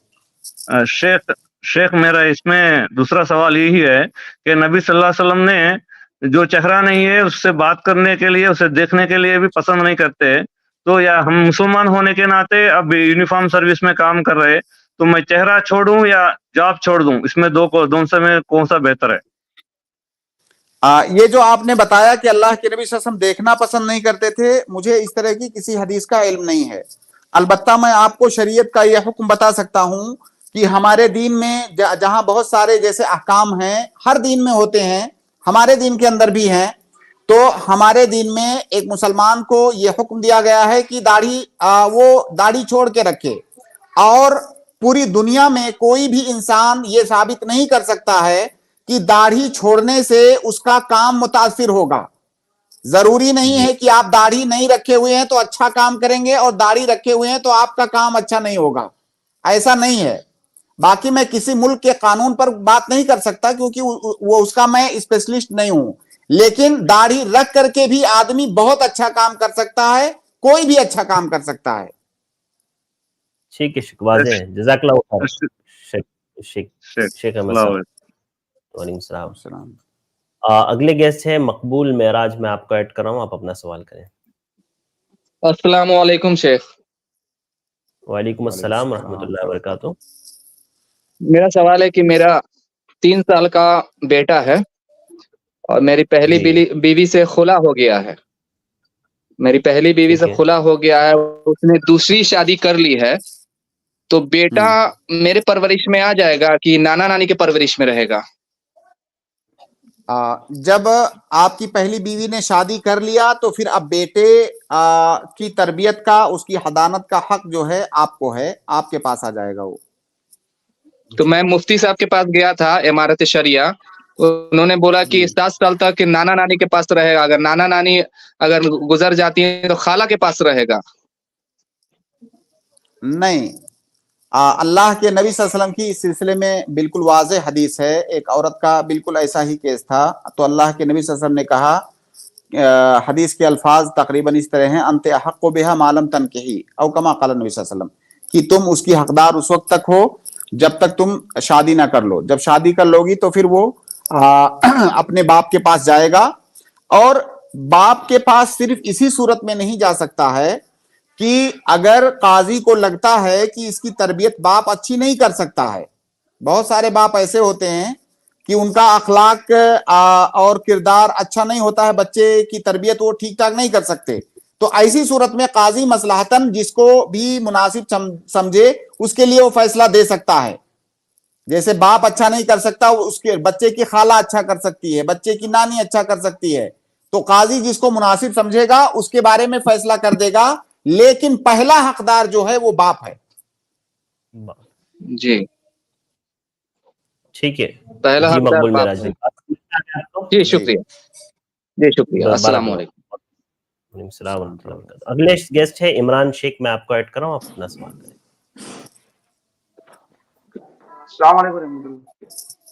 शेख मेरा इसमें दूसरा सवाल यही है कि नबी सल्लल्लाहु अलैहि वसल्लम ने जो चेहरा नहीं है उससे बात करने के लिए, उसे देखने के लिए भी पसंद नहीं करते, तो या हम मुसलमान होने के नाते अब यूनिफॉर्म सर्विस में काम कर रहे, तो मैं चेहरा छोड़ूं या जॉब छोड़ दूं, इसमें दोनों से में कौन सा बेहतर है? ये जो आपने बताया कि अल्लाह के नबी सल्लल्लाहु अलैहि वसल्लम देखना पसंद नहीं करते थे, मुझे इस तरह की किसी हदीस का इल्म नहीं है। अलबत्ता मैं आपको शरीयत का यह हुक्म बता सकता हूं कि हमारे दीन में जहां बहुत सारे जैसे अहकाम हैं, हर दीन में होते हैं, हमारे दीन के अंदर भी हैं। तो हमारे दीन में एक मुसलमान को यह हुक्म दिया गया है कि वो दाढ़ी छोड़ के रखे, और पूरी दुनिया में कोई भी इंसान ये साबित नहीं कर सकता है कि दाढ़ी छोड़ने से उसका काम मुतासिर होगा। जरूरी नहीं है कि आप दाढ़ी नहीं रखे हुए हैं तो अच्छा काम करेंगे और दाढ़ी रखे हुए हैं तो आपका काम अच्छा नहीं होगा, ऐसा नहीं है। बाकी मैं किसी मुल्क के कानून पर बात नहीं कर सकता क्योंकि वो उसका मैं स्पेशलिस्ट नहीं हूं, लेकिन दाढ़ी रख करके भी आदमी बहुत अच्छा काम कर सकता है, कोई भी अच्छा काम कर सकता है। ठीक है, शुक्रिया, जज़ाकल्लाह खैर शेख अहमद साहब। वालेकुम सलाम। अगले गेस्ट है मकबूल मेराज, मैं आपको ऐड कर रहा हूँ, आप अपना सवाल करें। अस्सलाम वालेकुम शेख। वालेकुम अस्सलाम रहमतुल्लाहि व बरकातुहू। मेरा सवाल है कि मेरा 3 साल का बेटा है और मेरी पहली बीवी से खुला हो गया है। मेरी पहली बीवी से खुला हो गया है, उसने दूसरी शादी कर ली है, तो बेटा मेरे परवरिश में आ जाएगा कि नाना नानी के परवरिश में रहेगा? जब आपकी पहली बीवी ने शादी कर लिया तो फिर अब बेटे की तरबियत का, उसकी हदानत का हक जो है आपको है, आपके पास आ जाएगा वो। तो मैं मुफ्ती साहब के पास गया था, इमारत शरिया, उन्होंने बोला कि 7 साल तक नाना नानी के पास रहेगा, अगर नाना नानी अगर गुजर जाती है तो खाला के पास रहेगा। नहीं, अल्लाह के नबी सल्लल्लाहु अलैहि वसल्लम की इस सिलसिले में बिल्कुल वाज़ेह हदीस है। एक औरत का बिल्कुल ऐसा ही केस था, तो अल्लाह के नबी सल्लल्लाहु अलैहि वसल्लम ने कहा, हदीस के अल्फाज तकरीबन इस तरह हैं, अंते अहक्कु बिहा मालम तनकिही औ कमा क़ाला नबी सल्लल्लाहु अलैहि वसल्लम, कि तुम उसकी हकदार उस वक्त तक हो जब तक तुम शादी ना कर लो। जब शादी कर लोगी तो फिर वो अपने बाप के पास जाएगा, और बाप के पास सिर्फ इसी सूरत में नहीं जा सकता है कि अगर काजी को लगता है कि इसकी तरबियत बाप अच्छी नहीं कर सकता है। बहुत सारे बाप ऐसे होते हैं कि उनका अखलाक और किरदार अच्छा नहीं होता है, बच्चे की तरबियत वो ठीक ठाक नहीं कर सकते, तो ऐसी सूरत में काजी मसलहतन जिसको भी मुनासिब समझे उसके लिए वो फैसला दे सकता है। जैसे बाप अच्छा नहीं कर सकता, उसके बच्चे की खाला अच्छा कर सकती है, बच्चे की नानी अच्छा कर सकती है, तो काजी जिसको मुनासिब समझेगा उसके बारे में फैसला कर देगा, लेकिन पहला हकदार जो है वो बाप है। जी ठीक है, पहला जी हकदार मकबूल बाप मेराज है। भाई। जी शुक्रिया, जी शुक्रिया, अस्सलाम वालेकुम। अगले गेस्ट है इमरान शेख, मैं आपको ऐड कर रहा हूँ, आप अपना सवाल करें।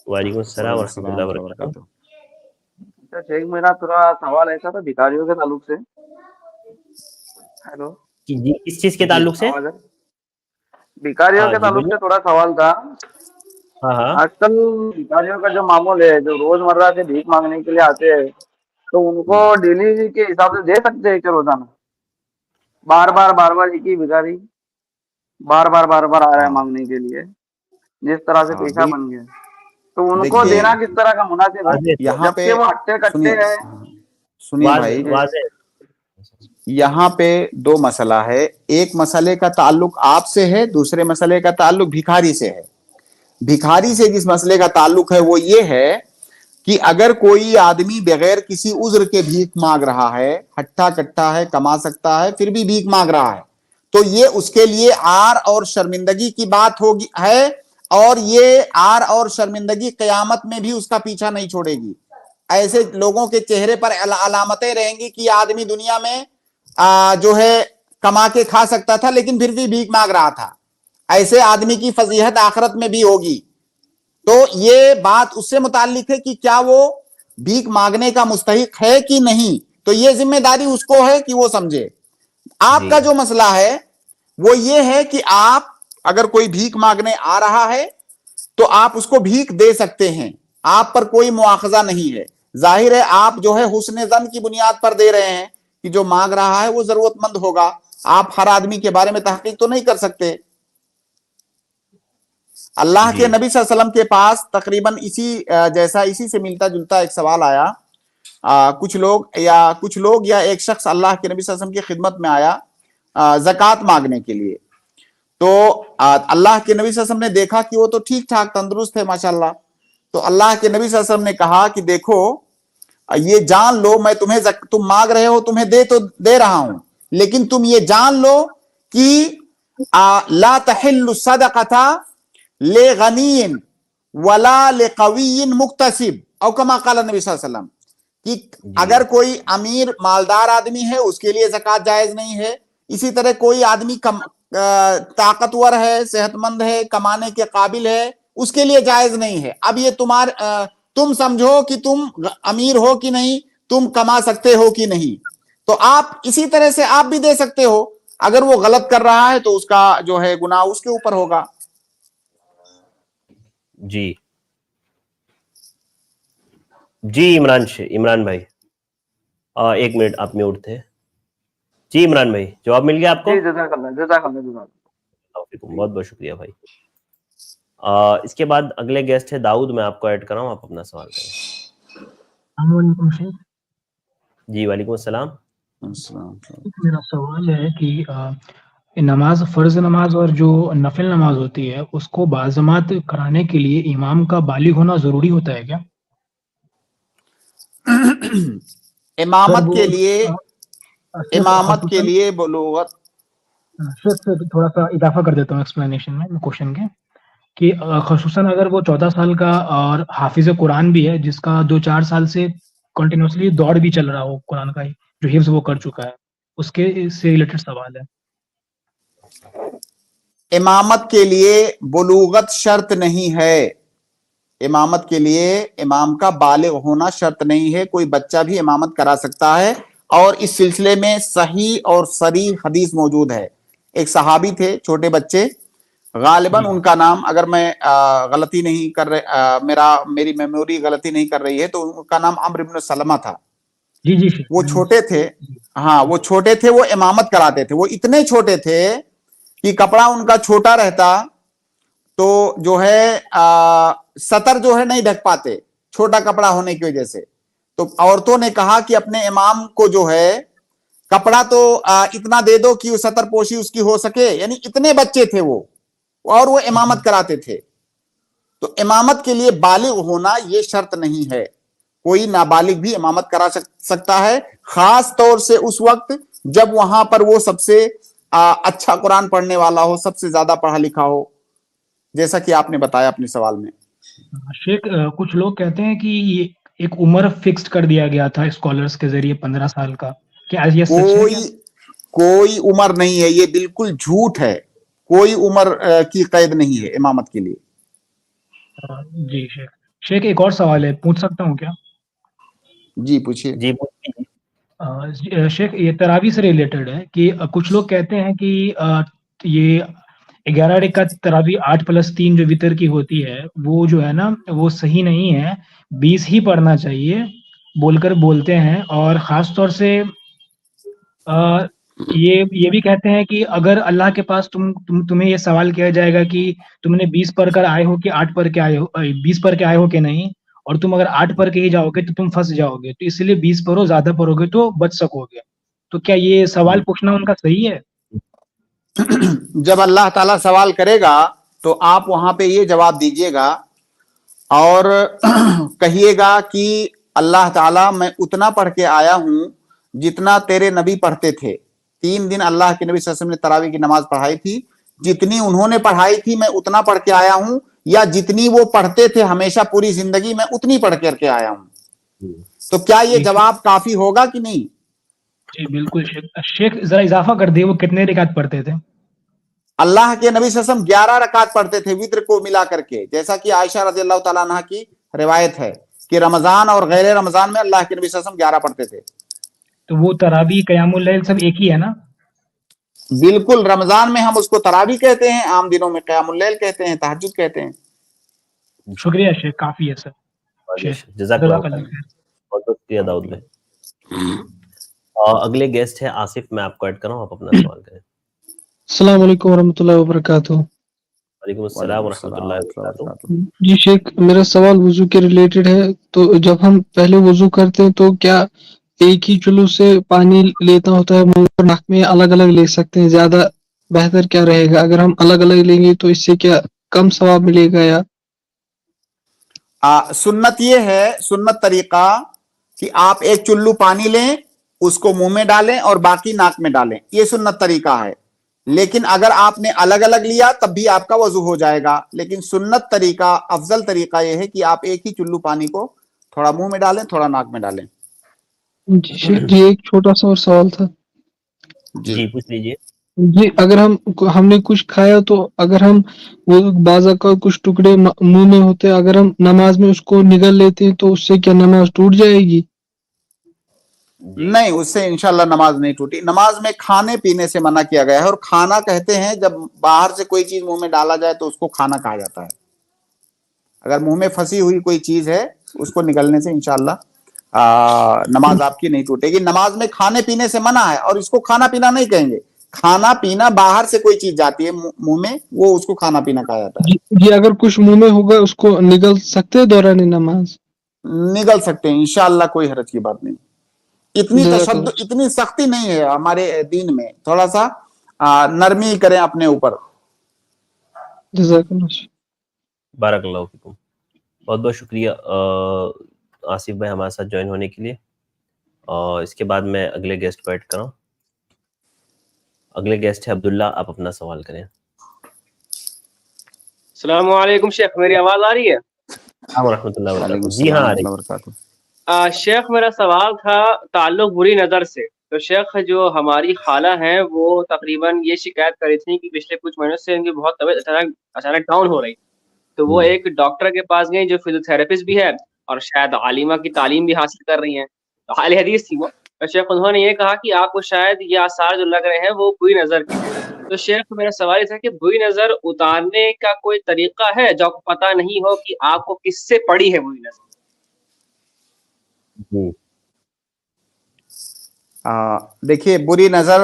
वालेकुम सलाम व रहमतुल्लाहि व बरकातुहू। अच्छा शेख, मेरा थोड़ा सवाल ऐसा था भिखारियों के ताल्लुक से। हेलो जी, किस चीज के ताल्लुक से? भिखारियों के ताल्लुक से थोड़ा सवाल था। हाँ, आजकल भिखारियों का जो मामूल है, जो रोजमर्रा से भीख मांगने के लिए आते हैं, तो उनको डेली के हिसाब से दे सकते हैं क्या रोजाना? बार बार एक ही भिखारी बार बार आ रहा है मांगने के लिए, जिस तरह से पेशा बन गया, तो उनको देना किस तरह का मुनासिब है, जबकि वो हट्टे कट्टे हैं? सुनिए भाई, यहाँ पे दो मसला है। एक मसले का ताल्लुक आपसे है, दूसरे मसले का ताल्लुक भिखारी से है। भिखारी से जिस मसले का ताल्लुक है वो ये है कि अगर कोई आदमी बगैर किसी उज्र के भीख मांग रहा है, हट्टा कट्टा है, कमा सकता है, फिर भी भीख मांग रहा है, तो ये उसके लिए आर और शर्मिंदगी की बात होगी है, और ये आर और शर्मिंदगी क़यामत में भी उसका पीछा नहीं छोड़ेगी। ऐसे लोगों के चेहरे पर अलामतें रहेंगी कि आदमी दुनिया में जो है कमा के खा सकता था लेकिन फिर भी भीख मांग रहा था। ऐसे आदमी की फजीहत आखिरत में भी होगी। तो ये बात उससे मुताल्लिक है कि क्या वो भीख मांगने का मुस्तहिक है कि नहीं, तो ये जिम्मेदारी उसको है कि वो समझे। आपका जो मसला है वो ये है कि आप अगर कोई भीख मांगने आ रहा है तो आप उसको भीख दे सकते हैं, आप पर कोई मुआखजा नहीं है। जाहिर है आप जो है हुस्न ज़न की बुनियाद पर दे रहे हैं कि जो मांग रहा है वो जरूरतमंद होगा। आप हर आदमी के बारे में तहकीक तो नहीं कर सकते। अल्लाह के नबी सल्लल्लाहु अलैहि वसल्लम के पास तकरीबन इसी से मिलता जुलता एक सवाल आया। कुछ लोग या एक शख्स अल्लाह के नबी सल्लल्लाहु अलैहि वसल्लम की खिदमत में आया ज़कात मांगने के लिए। तो अल्लाह के नबी सल्लल्लाहु अलैहि वसल्लम ने देखा कि वो तो ठीक ठाक तंदुरुस्त है माशाल्लाह। तो अल्लाह के नबी सल्लल्लाहु अलैहि वसल्लम ने कहा कि देखो, ये जान लो, मैं तुम मांग रहे हो, तुम्हें दे रहा हूं, लेकिन तुम ये जान लो कि ला तहिल्लु सदक़ता ले गनीन वला ले कविय्यिन मुक्तसिब, औ कमा क़ाल नबी सल्लल्लाहु अलैहि वसल्लम, कि अगर कोई अमीर मालदार आदमी है उसके लिए ज़कात जायज नहीं है, इसी तरह कोई आदमी ताकतवर है, सेहतमंद है, कमाने के काबिल है, उसके लिए जायज नहीं है। अब ये तुम समझो कि तुम अमीर हो कि नहीं, तुम कमा सकते हो कि नहीं, तो आप इसी तरह से आप भी दे सकते हो। अगर वो गलत कर रहा है तो उसका जो है गुनाह उसके ऊपर होगा। जी इमरान भाई, एक मिनट, आप म्यूट थे। जी इमरान भाई, जवाब मिल गया आपको? बहुत बहुत शुक्रिया भाई। इसके बाद अगले गेस्ट है दाऊद, मैं आपको ऐड कर रहा हूँ, आप अपना सवाल करें। जी वालेकुम अस्सलाम। मेरा सवाल है कि नमाज, फर्ज नमाज और जो नफिल नमाज होती है उसको बाजमात कराने के लिए इमाम का बालिग होना जरूरी होता है क्या? इमामत के लिए बुलूगत, सर थोड़ा सा इजाफा कर देता हूँ एक्सप्लेनेशन में क्वेश्चन के, कि ख़ुसूसन अगर वो 14 साल का और हाफिज कुरान भी है, जिसका 2-4 साल से कंटिन्यूसली दौड़ भी चल रहा हो कुरान का, जो हिफ्ज़ वो कर चुका है, उसके से रिलेटेड सवाल है। इमामत के लिए बुलूगत शर्त नहीं है। इमामत के लिए इमाम का बालिग होना शर्त नहीं है, कोई बच्चा भी इमामत करा सकता है। और इस सिलसिले में सही और सरी हदीस मौजूद है। एक सहाबी थे, छोटे बच्चे, गालिबन उनका नाम, अगर मैं गलती नहीं कर रहे, मेरी मेमोरी गलती नहीं कर रही है, तो उनका नाम अम्र इब्न सलमा था। जी वो छोटे थे, हाँ वो छोटे थे, वो इमामत कराते थे। वो इतने छोटे थे कि कपड़ा उनका छोटा रहता तो जो है सतर जो है नहीं ढक पाते, छोटा कपड़ा होने की वजह से। तो औरतों ने कहा कि अपने इमाम को जो है कपड़ा तो इतना दे दो कि सतरपोशी उसकी हो सके, यानी इतने बच्चे थे वो, और वो इमामत कराते थे। तो इमामत के लिए बालिग होना ये शर्त नहीं है, कोई नाबालिग भी इमामत करा सकता है, खास तौर से उस वक्त जब वहां पर वो सबसे अच्छा कुरान पढ़ने वाला हो, सबसे ज्यादा पढ़ा लिखा हो, जैसा कि आपने बताया अपने सवाल में। शेख, कुछ लोग कहते हैं कि ये एक उम्र फिक्स्ड कर दिया गया था स्कॉलर्स के जरिए 15 साल का, क्या ये सच है क्या? कोई उम्र नहीं है, ये बिल्कुल झूठ है, कोई उम्र की कैद नहीं है इमामत के लिए। जी शेख। शेख, एक और सवाल है, पूछ सकता हूँ क्या? जी पूछिए। जी शेख, ये तरावी से रिलेटेड है कि कुछ लोग कहते हैं कि ये 11 रकात तरावी 8+3 जो वितर की होती है, वो जो है ना वो सही नहीं है, 20 ही पढ़ना चाहिए बोलकर बोलते हैं। और खास तौर से ये भी कहते हैं कि अगर अल्लाह के पास तुम्हें ये सवाल किया जाएगा कि तुमने 20 पढ़ कर आए हो कि 8 पढ़ के आए हो, 20 पढ़ के आए हो कि नहीं, और तुम अगर 8 पढ़ के ही जाओगे तो तुम फंस जाओगे, तो इसलिए 20 पढ़ो, ज्यादा पढ़ोगे तो बच सकोगे। तो क्या ये सवाल पूछना उनका सही है? जब अल्लाह ताला सवाल करेगा तो आप वहां पे ये जवाब दीजिएगा और कहिएगा कि अल्लाह ताला मैं उतना पढ़ के आया हूं जितना तेरे नबी पढ़ते थे। 3 दिन अल्लाह के नबी सल्लल्लाहु अलैहि वसल्लम ने तरावी की नमाज पढ़ाई थी, जितनी उन्होंने पढ़ाई थी मैं उतना पढ़ के आया हूं, या जितनी वो पढ़ते थे हमेशा पूरी जिंदगी में उतनी पढ़ करके आया हूं। तो क्या ये जवाब काफी होगा कि नहीं? जी बिल्कुल शेख। शेख जरा इजाफा कर दिए, वो कितने रकात पढ़ते थे? अल्लाह के नबी सल्लल्लाहु अलैहि वसल्लम 11 रकात पढ़ते थे वित्र को मिला करके, जैसा कि आयशा रज़ियल्लाहु ताला अन्हा की रिवायत है कि रमजान और गैर रमजान में अल्लाह के नबी सल्लल्लाहु अलैहि वसल्लम 11 पढ़ते थे। तो वो तरावी क़यामुल लैल सब एक ही है ना? बिल्कुल, रमजान में हम उसको तरावी कहते हैं, आम दिनों में क़यामुल लैल कहते हैं, तहज्जुद कहते हैं। शुक्रिया शेख, काफी है सर। जज़ाकल्लाह खैर। बहुत बहुत शुक्रिया दाऊद भाई। अगले गेस्ट है आसिफ, मैं आपको ऐड कर रहा हूं, आप अपना सवाल करें। अस्सलाम वालेकुम वरहमतुल्लाहि वबरकातुहू। वालेकुम अस्सलाम वरहमतुल्लाहि वबरकातुहू। जी शेख, मेरा सवाल वुजू के रिलेटेड है। तो जब हम पहले वुजू करते हैं तो क्या एक ही चुल्लू से पानी लेता होता है, मुंह और नाक में अलग अलग ले सकते हैं? ज्यादा बेहतर क्या रहेगा? अगर हम अलग अलग लेंगे तो इससे क्या कम सवाब मिलेगा या? सुन्नत ये है, सुन्नत तरीका कि आप एक चुल्लू पानी लें, उसको मुंह में डालें और बाकी नाक में डालें, ये सुन्नत तरीका है। लेकिन अगर आपने अलग अलग लिया तब भी आपका वजू हो जाएगा, लेकिन सुन्नत तरीका, अफजल तरीका यह है कि आप एक ही चुल्लू पानी को थोड़ा मुंह में डालें, थोड़ा नाक में डालें। जी एक छोटा सा और सवाल था। जी पूछ लीजिए। जी, अगर हमने कुछ खाया तो अगर हम वो बाज़ा का कुछ टुकड़े मुंह में होते, अगर हम नमाज में उसको निगल लेते हैं तो उससे क्या नमाज टूट जाएगी? नहीं, उससे इंशाल्लाह नमाज नहीं टूटी। नमाज में खाने पीने से मना किया गया है, और खाना कहते हैं जब बाहर से कोई चीज मुंह में डाला जाए तो उसको खाना कहा जाता है। अगर मुंह में फंसी हुई कोई चीज है उसको निगलने से इंशाल्लाह नमाज आपकी नहीं टूटेगी। नमाज में खाने पीने से मना है, और इसको खाना पीना नहीं कहेंगे। खाना पीना बाहर से कोई चीज जाती है मुंह में, वो उसको खाना पीना कहा जाता है। जी अगर कुछ मुंह में होगा उसको निगल सकते हैं दौरान नमाज? निगल सकते हैं इंशाल्लाह, कोई हरज की बात नहीं। इतनी तशद्दुद, इतनी सख्ती नहीं है हमारे दीन में, थोड़ा सा नरमी करें अपने ऊपर। बारकल्लाहु फीकुम। बहुत बहुत शुक्रिया आसिफ भाई हमारे साथ ज्वाइन होने के लिए। और इसके बाद मैं अगले गेस्ट को ऐड कर रहा हूं। अगले गेस्ट है अब्दुल्ला, आप अपना सवाल करें। अस्सलाम वालेकुम शेख, मेरी आवाज आ रही है? जी हाँ, आ रही है। शेख मेरा सवाल था ताल्लुक बुरी नज़र से। तो शेख जो हमारी खाला हैं वो तकरीबन ये शिकायत करी थी कि पिछले कुछ महीनों से उनकी बहुत तबीयत अचानक डाउन हो रही। तो वो एक डॉक्टर के पास गई जो फिजियोथेरेपिस्ट भी है और शायद आलिमा की तालीम भी हासिल कर रही हैं, तो अहले हदीस थी वो। तो शेख उन्होंने ये कहा कि आपको शायद ये आसार जो लग रहे हैं वो बुरी नज़र के हैं। तो शेख मेरा सवाल था कि बुरी नज़र उतारने का कोई तरीका है जो आपको पता नहीं हो कि आपको किससे पड़ी है बुरी नज़र? देखिए, बुरी नजर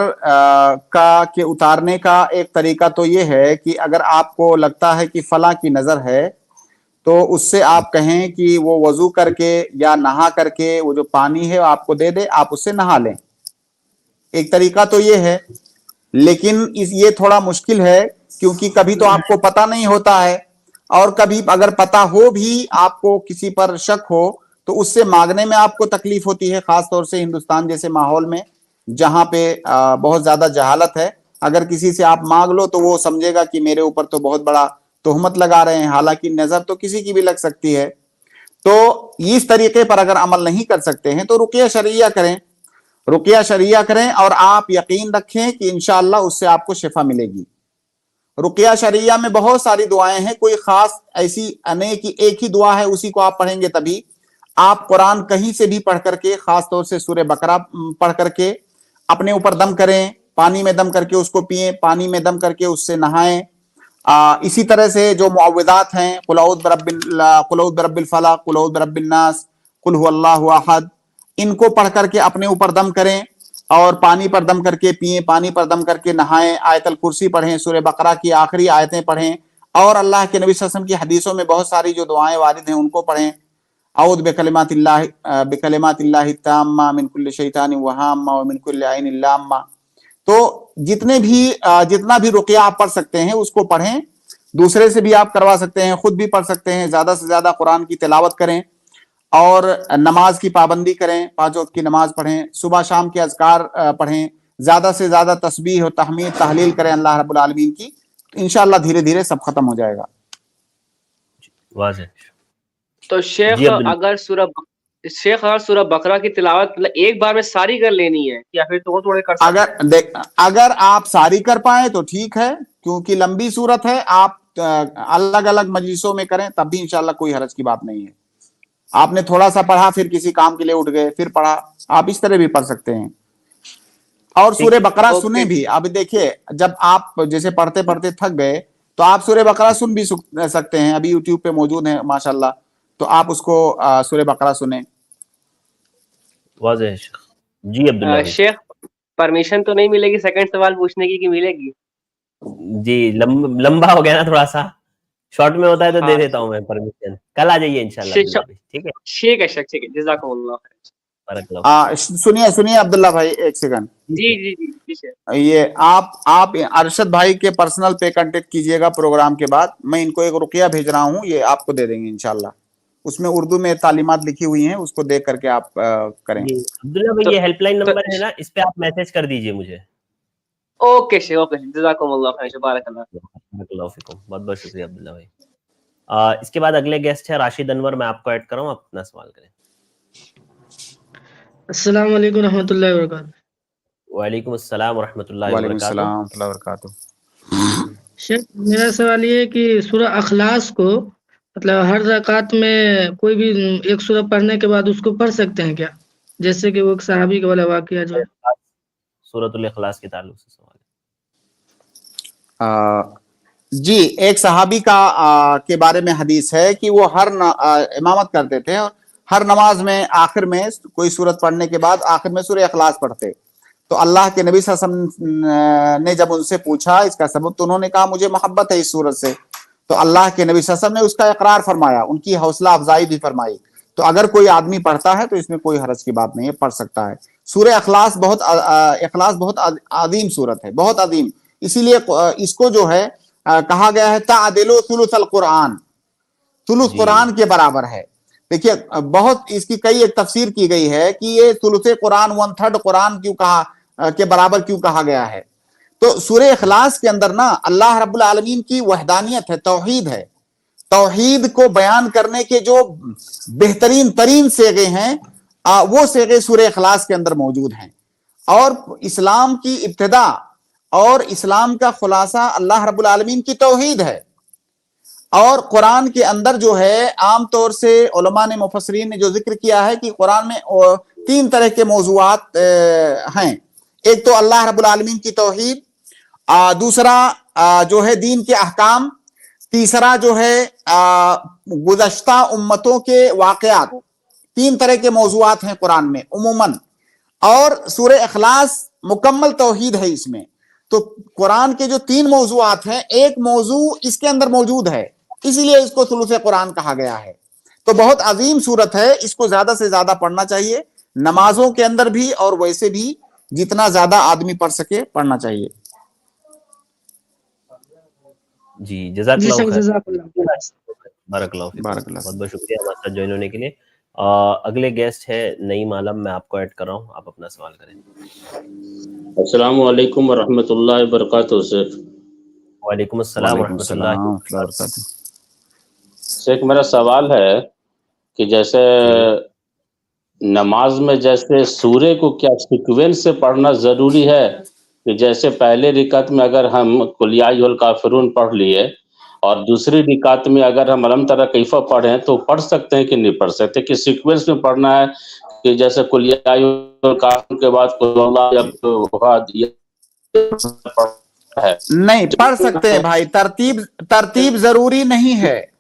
के उतारने का एक तरीका तो ये है कि अगर आपको लगता है कि फला की नजर है तो उससे आप कहें कि वो वजू करके या नहा करके वो जो पानी है आपको दे दे, आप उससे नहा लें। एक तरीका तो ये है, लेकिन ये थोड़ा मुश्किल है क्योंकि कभी तो आपको पता नहीं होता है, और कभी अगर पता हो भी आपको किसी पर शक हो तो उससे मांगने में आपको तकलीफ होती है, खास तौर से हिंदुस्तान जैसे माहौल में जहां पे बहुत ज्यादा जहालत है। अगर किसी से आप मांग लो तो वो समझेगा कि मेरे ऊपर तो बहुत बड़ा तोहमत लगा रहे हैं, हालांकि नजर तो किसी की भी लग सकती है। तो इस तरीके पर अगर अमल नहीं कर सकते हैं तो रुकिया शरिया करें, रुकिया शरिया करें, और आप यकीन रखें कि इंशाअल्लाह उससे आपको शिफा मिलेगी। रुकिया शरिया में बहुत सारी दुआएं हैं, कोई खास ऐसी अनेक ही एक ही दुआ है उसी को आप पढ़ेंगे तभी। आप कुरान कहीं से भी पढ़ करके, खास तौर से सूरह बकरा पढ़ करके अपने ऊपर दम करें, पानी में दम करके उसको पिए, पानी में दम करके उससे नहाएं। इसी तरह से जो मुअव्विज़ात हैं, कुल औज़ बिरब्बिल फलक, कुल औज़ बिरब्बिन नास, कुल हुवल्लाहु अहद, इनको पढ़ करके अपने ऊपर दम करें और पानी पर दम करके पिए, पानी पर दम करके नहाएं। आयतल कुर्सी पढ़ें, सूरह बकरा की आखिरी आयतें पढ़ें, और अल्लाह के नबी सल्लल्लाहु अलैहि वसल्लम की हदीसों में बहुत सारी जो दुआएं वारिद हैं उनको पढ़ें। औज़ु बिकलिमातिल्लाहि ताम्मा मिन कुल्लि शैतानिन व हाम्मा व मिन कुल्लि ऐनिन लाम्मा। तो जितना भी रुकिया आप पढ़ सकते हैं उसको पढ़ें, दूसरे से भी आप करवा सकते हैं, खुद भी पढ़ सकते हैं। ज्यादा से ज्यादा कुरान की तिलावत करें और नमाज की पाबंदी करें, 5 वक्त की नमाज पढ़ें, सुबह शाम के अज़कार पढ़ें, ज्यादा से ज्यादा तस्बीह और तहमीद तहलील करें अल्लाह रब्बुल आलमीन की। इंशाअल्लाह धीरे धीरे सब खत्म हो जाएगा। वाज़ेह। तो शेख अगर सूरह बकरा की तिलावत मतलब एक बार में सारी कर लेनी है या फिर थोड़े कर सकते हैं? अगर आप सारी कर पाए तो ठीक है, क्योंकि लंबी सूरत है। आप अलग अलग मजलिसों में करें तब भी इंशाअल्लाह कोई हरज की बात नहीं है। आपने थोड़ा सा पढ़ा, फिर किसी काम के लिए उठ गए, फिर पढ़ा, आप इस तरह भी पढ़ सकते हैं। और सूरह बकरा सुने भी। अब देखिए, जब आप जैसे पढ़ते पढ़ते थक गए तो आप सूरह बकरा सुन भी सकते हैं, अभी यूट्यूब पे मौजूद है माशाल्लाह, तो आप उसको सूरह बकरा सुने। वाज़ेह जी। अब्दुल्ला शेख, परमिशन तो नहीं मिलेगी सेकंड सवाल पूछने की कि मिलेगी? जी, लंबा हो गया ना, थोड़ा सा शॉर्ट में होता है तो दे देता हूं मैं परमिशन। कल आ जाइए इंशाल्लाह। ठीक है, ठीक है शेख, ठीक है, जज़ाकुमुल्लाह खैर। सुनिए अब्दुल्ला भाई, एक सेकंड। जी ये आप अरशद भाई के पर्सनल पे कांटेक्ट कीजिएगा प्रोग्राम के बाद। मैं इनको एक रुकिया भेज रहा हूँ, ये आपको दे देंगे इंशाल्लाह। उसमें उर्दू में तालीमात लिखी हुई हैं, उसको देख करके आप करें। अब्दुल्ला भाई, ये हेल्पलाइन नंबर है ना, इस पे आप मैसेज कर दीजिए मुझे। ओके शेख, ओके, जज़ाकुमुल्लाह खैर, बारकल्लाह फीकुम। बहुत बहुत शुक्रिया अब्दुल्ला भाई। इसके बाद अगले गेस्ट है राशिद अनवर। मैं आपको ऐड कर रहा हूं, आप अपना सवाल करें। अस्सलाम वालेकुम रहमतुल्लाहि व बरकातहू। वालेकुम अस्सलाम व रहमतुल्लाहि व बरकातहू। शेख, मेरा सवाल ये है कि सूरह अखलास को मतलब हर रकात में कोई भी एक सूरह पढ़ने के बाद उसको पढ़ सकते हैं क्या? जैसे कि वो एक सहाबी का वाला वाकया जो है सूरतुल इखलास के ताल्लुक से सवाल है। जी, एक सहाबी का के बारे में हदीस है कि वो हर इमामत करते थे और हर नमाज में आखिर में कोई सूरत पढ़ने के बाद आखिर में सूरह इखलास पढ़ते। तो अल्लाह के नबी सल्लल्लाहु अलैहि वसल्लम ने जब उनसे पूछा इसका सबब, तो उन्होंने कहा मुझे मोहब्बत है इस सूरत से। तो अल्लाह के नबी सल्लल्लाहु अलैहि वसल्लम ने उसका इकरार फरमाया, उनकी हौसला अफजाई भी फरमाई। तो अगर कोई आदमी पढ़ता है तो इसमें कोई हरज की बात नहीं है, पढ़ सकता है। सूरह इखलास बहुत अदीम सूरत है, बहुत अदीम। इसीलिए इसको जो है कहा गया है तादिलु सुलुसल कुरान, सुलुस कुरान के बराबर है। देखिए, बहुत इसकी कई एक तफसीर की गई है कि ये सुलुसे कुरान 1/3 कुरान क्यों कहा के बराबर क्यों कहा गया है। तो सूरह इखलास के अंदर ना अल्लाह रब्बुल आलमीन की वहदानियत है, तौहीद है। तौहीद को बयान करने के जो बेहतरीन तरीन सेगे हैं वो सेगे सूरह इखलास के अंदर मौजूद हैं। और इस्लाम की इब्तिदा और इस्लाम का खुलासा अल्लाह रब्बुल आलमीन की तौहीद है। और कुरान के अंदर जो है आमतौर से उलमा ने, मुफस्सिरीन ने जो जिक्र किया है कि कुरान में 3 तरह के मौज़ूआत हैं। एक तो अल्लाह रब्बुल आलमीन की तौहीद, दूसरा जो है दीन के अहकाम, तीसरा जो है गुज़श्ता उम्मतों के वाक़यात। 3 तरह के मौज़ूआत हैं कुरान में उमूमन, और सूरह इखलास मुकम्मल तौहीद है इसमें। तो कुरान के जो 3 मौज़ूआत हैं, एक मौजू इसके अंदर मौजूद है इसीलिए इसको सुलूस कुरान कहा गया है। तो बहुत अजीम सूरत है, इसको ज्यादा से ज्यादा पढ़ना चाहिए, नमाजों के अंदर भी और वैसे भी जितना ज्यादा आदमी पढ़ सके पढ़ना चाहिए। जी जज़ाकल्लाह खैर, जज़ाकल्लाह। बारकल्लाह फीक, बारकल्लाह। बहुत बहुत शुक्रिया हमारे साथ ज्वाइन होने के लिए। अगले गेस्ट है नईम आलम, मैं आपको ऐड कर रहा हूँ, आप अपना सवाल करें। अस्सलामु अलैकुम व रहमतुल्लाहि व बरकातुहू शेख। वालेकुम अस्सलाम व रहमतुल्लाहि व बरकातुहू। शेख मेरा सवाल है कि जैसे नमाज में जैसे सूरे को क्या सीक्वेंस से पढ़ना जरूरी है कि जैसे पहले रिकात में अगर हम कुल या अय्युहल काफिरून पढ़ लिए और दूसरी रिकात में अगर हम अलम तरा कैफा पढ़ें तो पढ़ सकते हैं कि नहीं पढ़ सकते, कि सीक्वेंस में पढ़ना है कि जैसे कुल या अय्युहल काफिरून के बाद कुल अल्लाह है? नहीं पढ़ सकते हैं भाई, तरतीब जरूरी नहीं है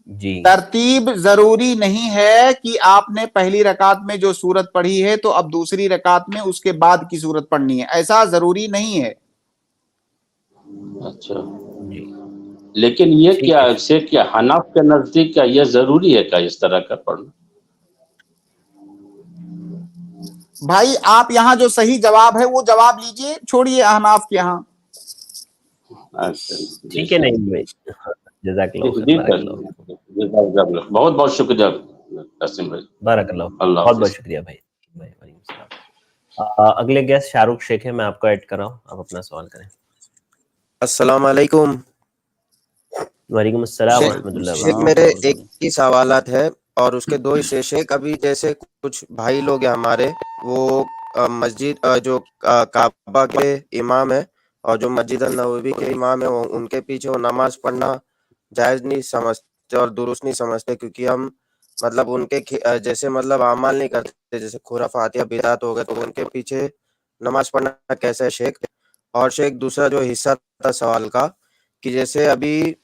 जी, तरतीब जरूरी नहीं है कि आपने पहली रकात में जो सूरत पढ़ी है तो अब दूसरी रकात में उसके बाद की सूरत पढ़नी है, ऐसा जरूरी नहीं है। अच्छा लेकिन ये क्या से क्या हनाफ के नजदीक क्या ये जरूरी है क्या इस तरह का पढ़ना? भाई आप यहाँ जो सही जवाब है वो जवाब लीजिए, छोड़िए अहनाफ के यहाँ। ठीक है नहीं भाई, जज़ाकल्लाह, बहुत बहुत शुक्रिया कासिम भाई, बारकल्लाह, अल्लाह बहुत बहुत हाफिज़। शुक्रिया भाई। वालेकुम सलाम। अगले गेस्ट शाहरुख शेख है, मैं आपको ऐड कर रहा हूँ, आप अपना सवाल करें। अस्सलाम वालेकुम। वालेकुम अस्सलाम व रहमतुल्लाह। शेख मेरे एक ही सवालात है और उसके दो हिस्से। शेख अभी जैसे कुछ भाई लोग हैं हमारे, वो मस्जिद जो काबा के इमाम है और जो मस्जिद नबवी के इमाम है, उनके पीछे वो नमाज पढ़ना जायज नहीं समझते और दुरुस्त नहीं समझते, क्योंकि हम मतलब उनके जैसे मतलब अमाल नहीं करते, जैसे खुराफात या बिदात हो गए, तो उनके पीछे नमाज पढ़ना कैसा है शेख? और शेख दूसरा जो हिस्सा था सवाल का, कि जैसे अभी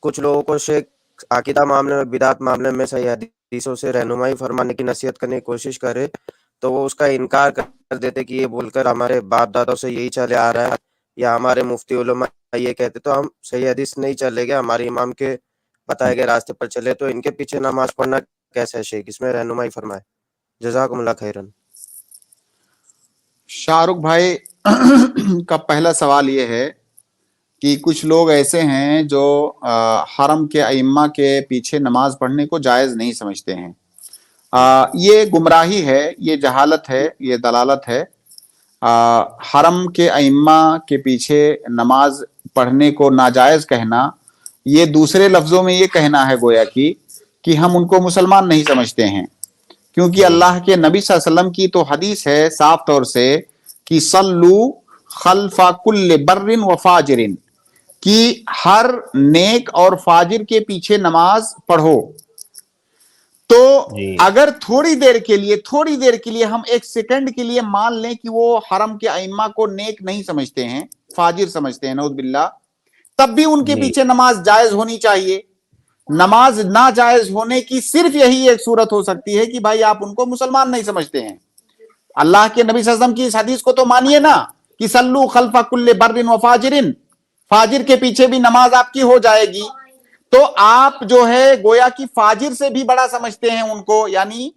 कुछ लोगों को शेख अकीदा मामले में, बिदात मामले में सही हदीसों से रहनुमाई फरमाने की नसीहत करने की कोशिश करे तो वो उसका इनकार कर देते कि ये बोलकर हमारे बाप दादों से यही चले आ रहा है, या हमारे मुफ्ती उलमा ये कहते तो हम सही हदीस नहीं चलेंगे, हमारे इमाम के बताए गए रास्ते पर चले, तो इनके पीछे नमाज पढ़ना कैसा है शेख? इसमें रहनुमाई फरमाए, जज़ाकुमुल्लाह खैरन। शाहरुख भाई का पहला सवाल ये है कि कुछ लोग ऐसे हैं जो हरम के अइम्मा के पीछे नमाज पढ़ने को जायज़ नहीं समझते हैं। ये गुमराही है, ये जहालत है, ये दलालत है। हरम के अइम्मा के पीछे नमाज पढ़ने को नाजायज़ कहना, ये दूसरे लफ्ज़ों में ये कहना है गोया कि हम उनको मुसलमान नहीं समझते हैं, क्योंकि अल्लाह के नबी सल्लल्लाहु अलैहि वसल्लम की तो हदीस है साफ तौर से कि सल्लू खल्फा कुल्ले बर्रिन व फाजिरिन, कि हर नेक और फाजिर के पीछे नमाज पढ़ो। तो अगर थोड़ी देर के लिए हम एक सेकंड के लिए मान लें कि वो हरम के अइम्मा को नेक नहीं समझते हैं, फाजिर समझते हैं, नऊज़ बिल्लाह, तब भी उनके पीछे नमाज जायज होनी चाहिए। नमाज ना जायज होने की सिर्फ यही एक सूरत हो सकती है कि भाई आप उनको मुसलमान नहीं समझते हैं। अल्लाह के नबी सल्लल्लाहु अलैहि वसल्लम की इस हदीस को तो मानिए ना कि सल्लू खल्फा कुल्ले बर्रिन व फाजिरिन, फाजिर के पीछे भी नमाज आपकी हो जाएगी। तो आप जो है गोया कि फाजिर से भी बड़ा समझते हैं उनको, यानी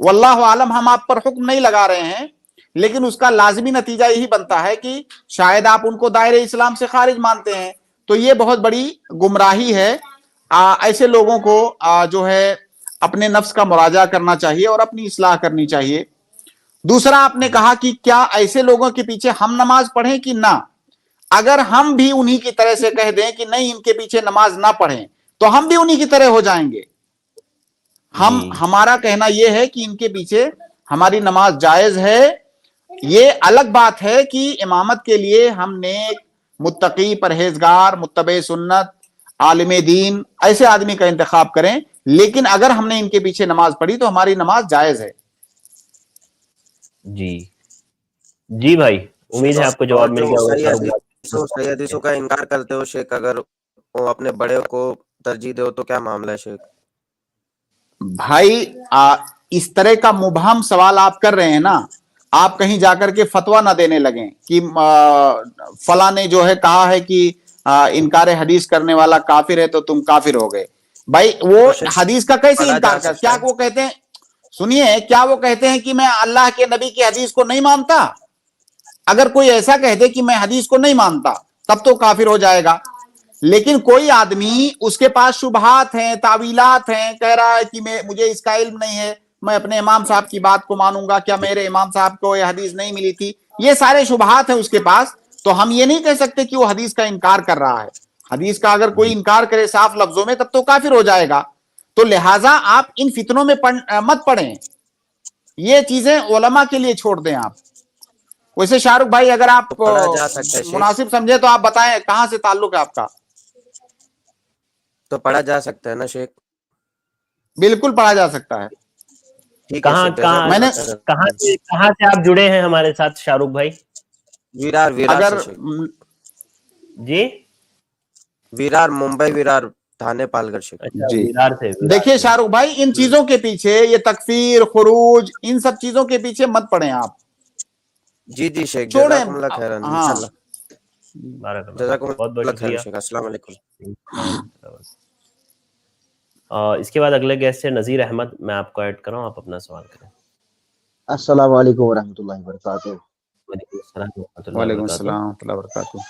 वल्लाहु आलम, हम आप पर हुक्म नहीं लगा रहे हैं, लेकिन उसका लाजमी नतीजा यही बनता है कि शायद आप उनको दायरे इस्लाम से खारिज मानते हैं। तो ये बहुत बड़ी गुमराही है। ऐसे लोगों को जो है अपने नफ्स का मुराजा करना चाहिए और अपनी इस्लाह करनी चाहिए। दूसरा आपने कहा कि क्या ऐसे लोगों के पीछे हम नमाज पढ़ें कि ना। अगर हम भी उन्हीं की तरह से कह दें कि नहीं इनके पीछे नमाज ना पढ़ें, तो हम भी उन्हीं की तरह हो जाएंगे। हमारा कहना यह है कि इनके पीछे हमारी नमाज जायज है। ये अलग बात है कि इमामत के लिए हम नेक, मुत्तकी, परहेजगार, मुत्तबे सुन्नत, आलिम दीन ऐसे आदमी का इंतखाब करें, लेकिन अगर हमने इनके पीछे नमाज पढ़ी तो हमारी नमाज जायज है। जी भाई, उम्मीद है आपको जवाब मिल गया। सही हदीसों का इनकार करते हो शेख, अगर वो अपने बड़े को तरजीह दे तो क्या मामला है शेख? भाई इस तरह का मुबहम सवाल आप कर रहे हैं ना, आप कहीं जाकर के फतवा ना देने लगें कि फला ने जो है कहा है कि इनकार हदीस करने वाला काफिर है तो तुम काफिर हो गए। भाई वो हदीस का कैसे इनकार कर, क्या वो कहते हैं, सुनिए, क्या वो कहते हैं कि मैं अल्लाह के नबी की हदीस को नहीं मानता? अगर कोई ऐसा कह दे कि मैं हदीस को नहीं मानता तब तो काफिर हो जाएगा। लेकिन कोई आदमी उसके पास शुबहात हैं, तावीलात हैं, कह रहा है कि मुझे इसका इल्म नहीं है, मैं अपने इमाम साहब की बात को मानूंगा, क्या मेरे इमाम साहब को यह हदीस नहीं मिली थी, ये सारे शुबहात हैं उसके पास, तो हम ये नहीं कह सकते कि वो हदीस का इनकार कर रहा है। हदीस का अगर कोई इनकार करे साफ लफ्जों में तब तो काफिर हो जाएगा। तो लिहाजा आप इन फितनों में मत पड़ें, ये चीजें उलमा के लिए छोड़ दें आप। वैसे शाहरुख भाई अगर आप मुनासिब समझे तो आप बताएं कहां से ताल्लुक है आपका? तो पढ़ा जा सकता है ना शेख? बिल्कुल पढ़ा जा सकता है। कहाँ से आप जुड़े हैं हमारे साथ शाहरुख भाई? विरार अगर जी विरार, मुंबई विरार, थाने पालघर शेख। अच्छा, जी विरार से। देखिए शाहरुख भाई, इन चीजों के पीछे, ये तकफीर, खुरूज, इन सब चीजों के पीछे मत पड़े आप। जी जी शेख, छोड़ें। जज़ाकुमुल्लाह खैरन। इंशाल्लाह। बहुत खैर शेख। अस्सलाम वालेकुम। इसके बाद अगले गेस्ट है नजीर अहमद, मैं आपको ऐड कर रहा हूँ, आप अपना सवाल करें। अस्सलाम वालेकुम वरहमतुल्लाहि वबरकातुहू। वालेकुम अस्सलाम वरहमतुल्लाहि वबरकातुहू।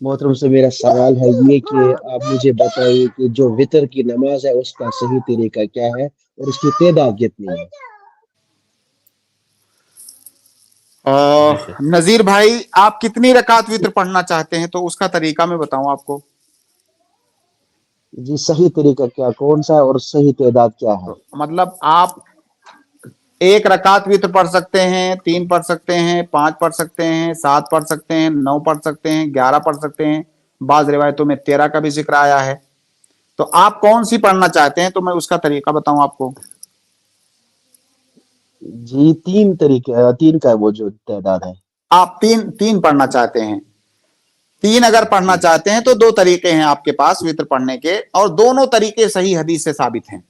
मोहतरम से मेरा सवाल है ये कि आप मुझे बताइए कि जो वितर की नमाज है उसका सही तरीका क्या है और उसकी तादाद कितनी है? नजीर भाई, आप कितनी रकात वितर पढ़ना चाहते हैं तो उसका तरीका मैं बताऊं आपको। जी सही तरीका क्या, कौन सा है और सही तादाद क्या है? मतलब आप 1 रकात वितर पढ़ सकते हैं, 3 पढ़ सकते हैं, 5 पढ़ सकते हैं, 7 पढ़ सकते हैं, 9 पढ़ सकते हैं, 11 पढ़ सकते हैं, बाज रिवायतों में 13 का भी जिक्र आया है। तो आप कौन सी पढ़ना चाहते हैं तो मैं उसका तरीका बताऊं आपको। जी 3 तरीके, 3 का वो जो तादाद है। आप 3 पढ़ना चाहते हैं। 3 अगर पढ़ना चाहते हैं तो 2 तरीके हैं आपके पास वितर पढ़ने के, और दोनों तरीके सही हदीस से साबित हैं।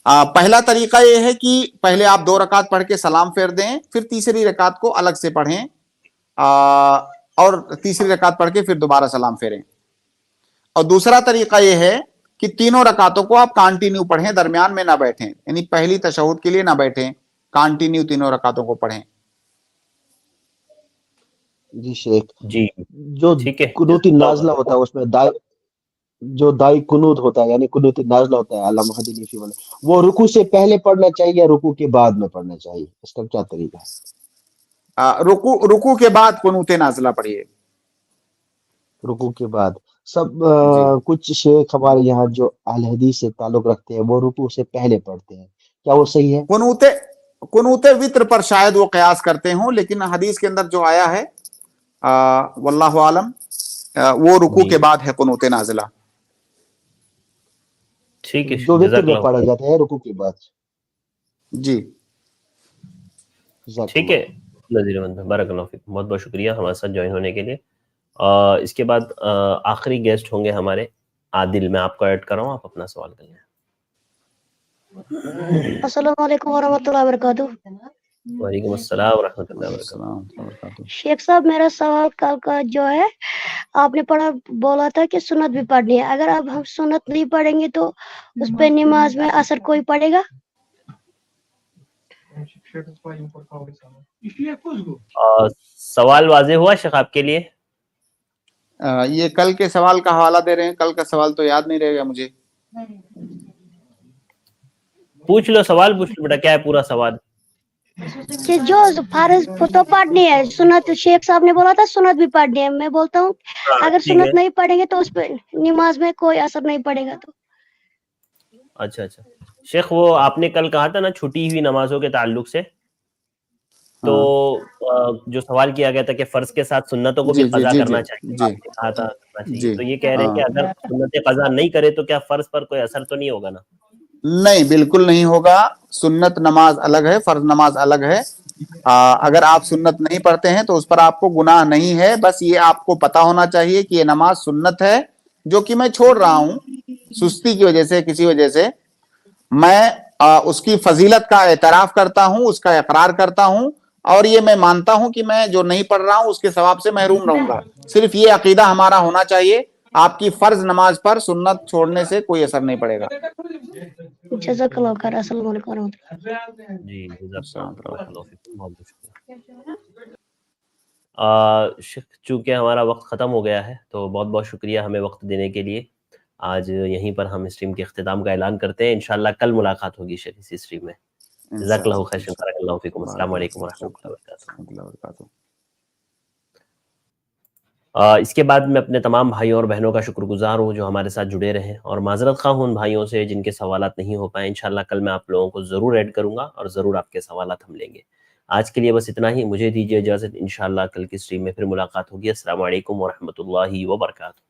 पहला तरीका यह है कि पहले आप 2 रकात पढ़ के सलाम फेर दें, फिर तीसरी रकात को अलग से पढ़ें, और तीसरी रकात पढ़ के फिर दोबारा सलाम फेरें। और दूसरा तरीका यह है कि तीनों रकातों को आप कंटिन्यू पढ़ें, दरमियान में ना बैठें, यानी पहली तशहुद के लिए ना बैठें, कंटिन्यू तीनों रकातों को पढ़ें। जी शेख जी, जो कुनूती नाज़िला होता है उसमें दाई कुनूत होता है, यानी कुनूती नाज़िला होता है, अल्लाह महदीनी फी वाला, वो रुकू से पहले पढ़ना चाहिए या रुकू के बाद में पढ़ना चाहिए, इसका क्या तरीका है? रुकू के बाद कुनूते नाज़िला पढ़िए। रुकू के बाद। सब कुछ शेख हमारे यहाँ जो अहले हदीस से ताल्लुक रखते हैं वो रुकू से पहले पढ़ते हैं, क्या वो सही है? कुनूते वित्र पर शायद वो कयास करते हों, लेकिन हदीस के अंदर जो आया है वल्लाहु आलम, वो रुकू के बाद है कुनूते नाज़िला। ठीक है, जो वित्र में पढ़ा जाता है रुकू के बाद। जी ठीक है नजीर अहमद, बारकल्लाहु फीक, बहुत बहुत शुक्रिया हमारे साथ ज्वाइन होने के लिए। इसके बाद आखिरी गेस्ट होंगे हमारे आदिल, मैं आपको ऐड कर रहा हूँ, आप अपना सवाल करें। अस्सलाम वालेकुम वरहमतुल्लाहि वबरकातुहू। वालेकुम अस्सलाम वरहमतुल्लाहि वबरकातुहू। शेख साहब, मेरा सवाल कल का जो है, आपने बोला था कि सुन्नत भी पढ़नी है, अगर अब हम सुन्नत नहीं पढ़ेंगे तो उस पे नमाज में असर कोई पड़ेगा? सवाल वाज़ेह हुआ शेख आपके लिए? ये कल के सवाल का हवाला दे रहे हैं, कल का सवाल तो याद नहीं रहेगा मुझे। पूछ लो, सवाल पूछ लो बेटा, क्या है पूरा सवाल? कि जो फर्ज तो पढ़नी है, सुन्नत शेख साहब ने बोला था सुन्नत भी पढ़नी है, मैं बोलता हूँ अगर सुन्नत नहीं पढ़ेंगे तो उस पे नमाज में कोई असर नहीं पड़ेगा तो। अच्छा अच्छा शेख, वो आपने कल कहा था ना छुटी हुई नमाजों के ताल्लुक से, तो जो सवाल किया गया था कि फर्ज के साथ सुन्नतों को भी कज़ा करना चाहिए, कहा था करना चाहिए, तो ये कह रहे हैं कि अगर सुन्नतें कज़ा नहीं करे तो क्या फर्ज पर कोई असर तो नहीं होगा ना? नहीं, बिल्कुल नहीं होगा। सुन्नत नमाज अलग है, फर्ज नमाज अलग है। अगर आप सुन्नत नहीं पढ़ते हैं तो उस पर आपको गुनाह नहीं है, बस ये आपको पता होना चाहिए कि ये नमाज सुन्नत है जो कि मैं छोड़ रहा हूँ सुस्ती की वजह से, किसी वजह से। मैं उसकी फजीलत का एतराफ करता हूँ, उसका इकरार करता हूँ, اور یہ میں مانتا ہوں کہ میں جو نہیں پڑھ رہا ہوں اس کے ثواب سے محروم رہوں گا. صرف یہ عقیدہ ہمارا ہونا چاہیے. آپ کی فرض نماز پر سنت چھوڑنے سے کوئی اثر نہیں پڑے گا. جزاک اللہ خیر. السلام علیکم ورحمۃ اللہ. جی جزاک اللہ خیر. بہت شکریہ. چونکہ ہمارا وقت ختم ہو گیا ہے تو بہت بہت شکریہ ہمیں وقت دینے کے لیے. آج یہیں پر ہم اسٹریم کے اختتام کا اعلان کرتے ہیں. انشاءاللہ کل ملاقات ہوگی اسی اسٹریم میں. جزاک اللہ خیر. بارک اللہ فیکم. السلام علیکم ورحمۃ اللہ وبرکاتہ. اس کے بعد میں اپنے تمام بھائیوں اور بہنوں کا شکر گزار ہوں جو ہمارے ساتھ جڑے رہے, اور معذرت خواہ ہوں ان بھائیوں سے جن کے سوالات نہیں ہو پائے. انشاءاللہ کل میں آپ لوگوں کو ضرور ایڈ کروں گا اور ضرور آپ کے سوالات ہم لیں گے. آج کے لیے بس اتنا ہی. مجھے دیجیے اجازت. انشاءاللہ کل کی اسٹریم میں پھر ملاقات ہوگی. السلام علیکم ورحمۃ اللہ وبرکاتہ.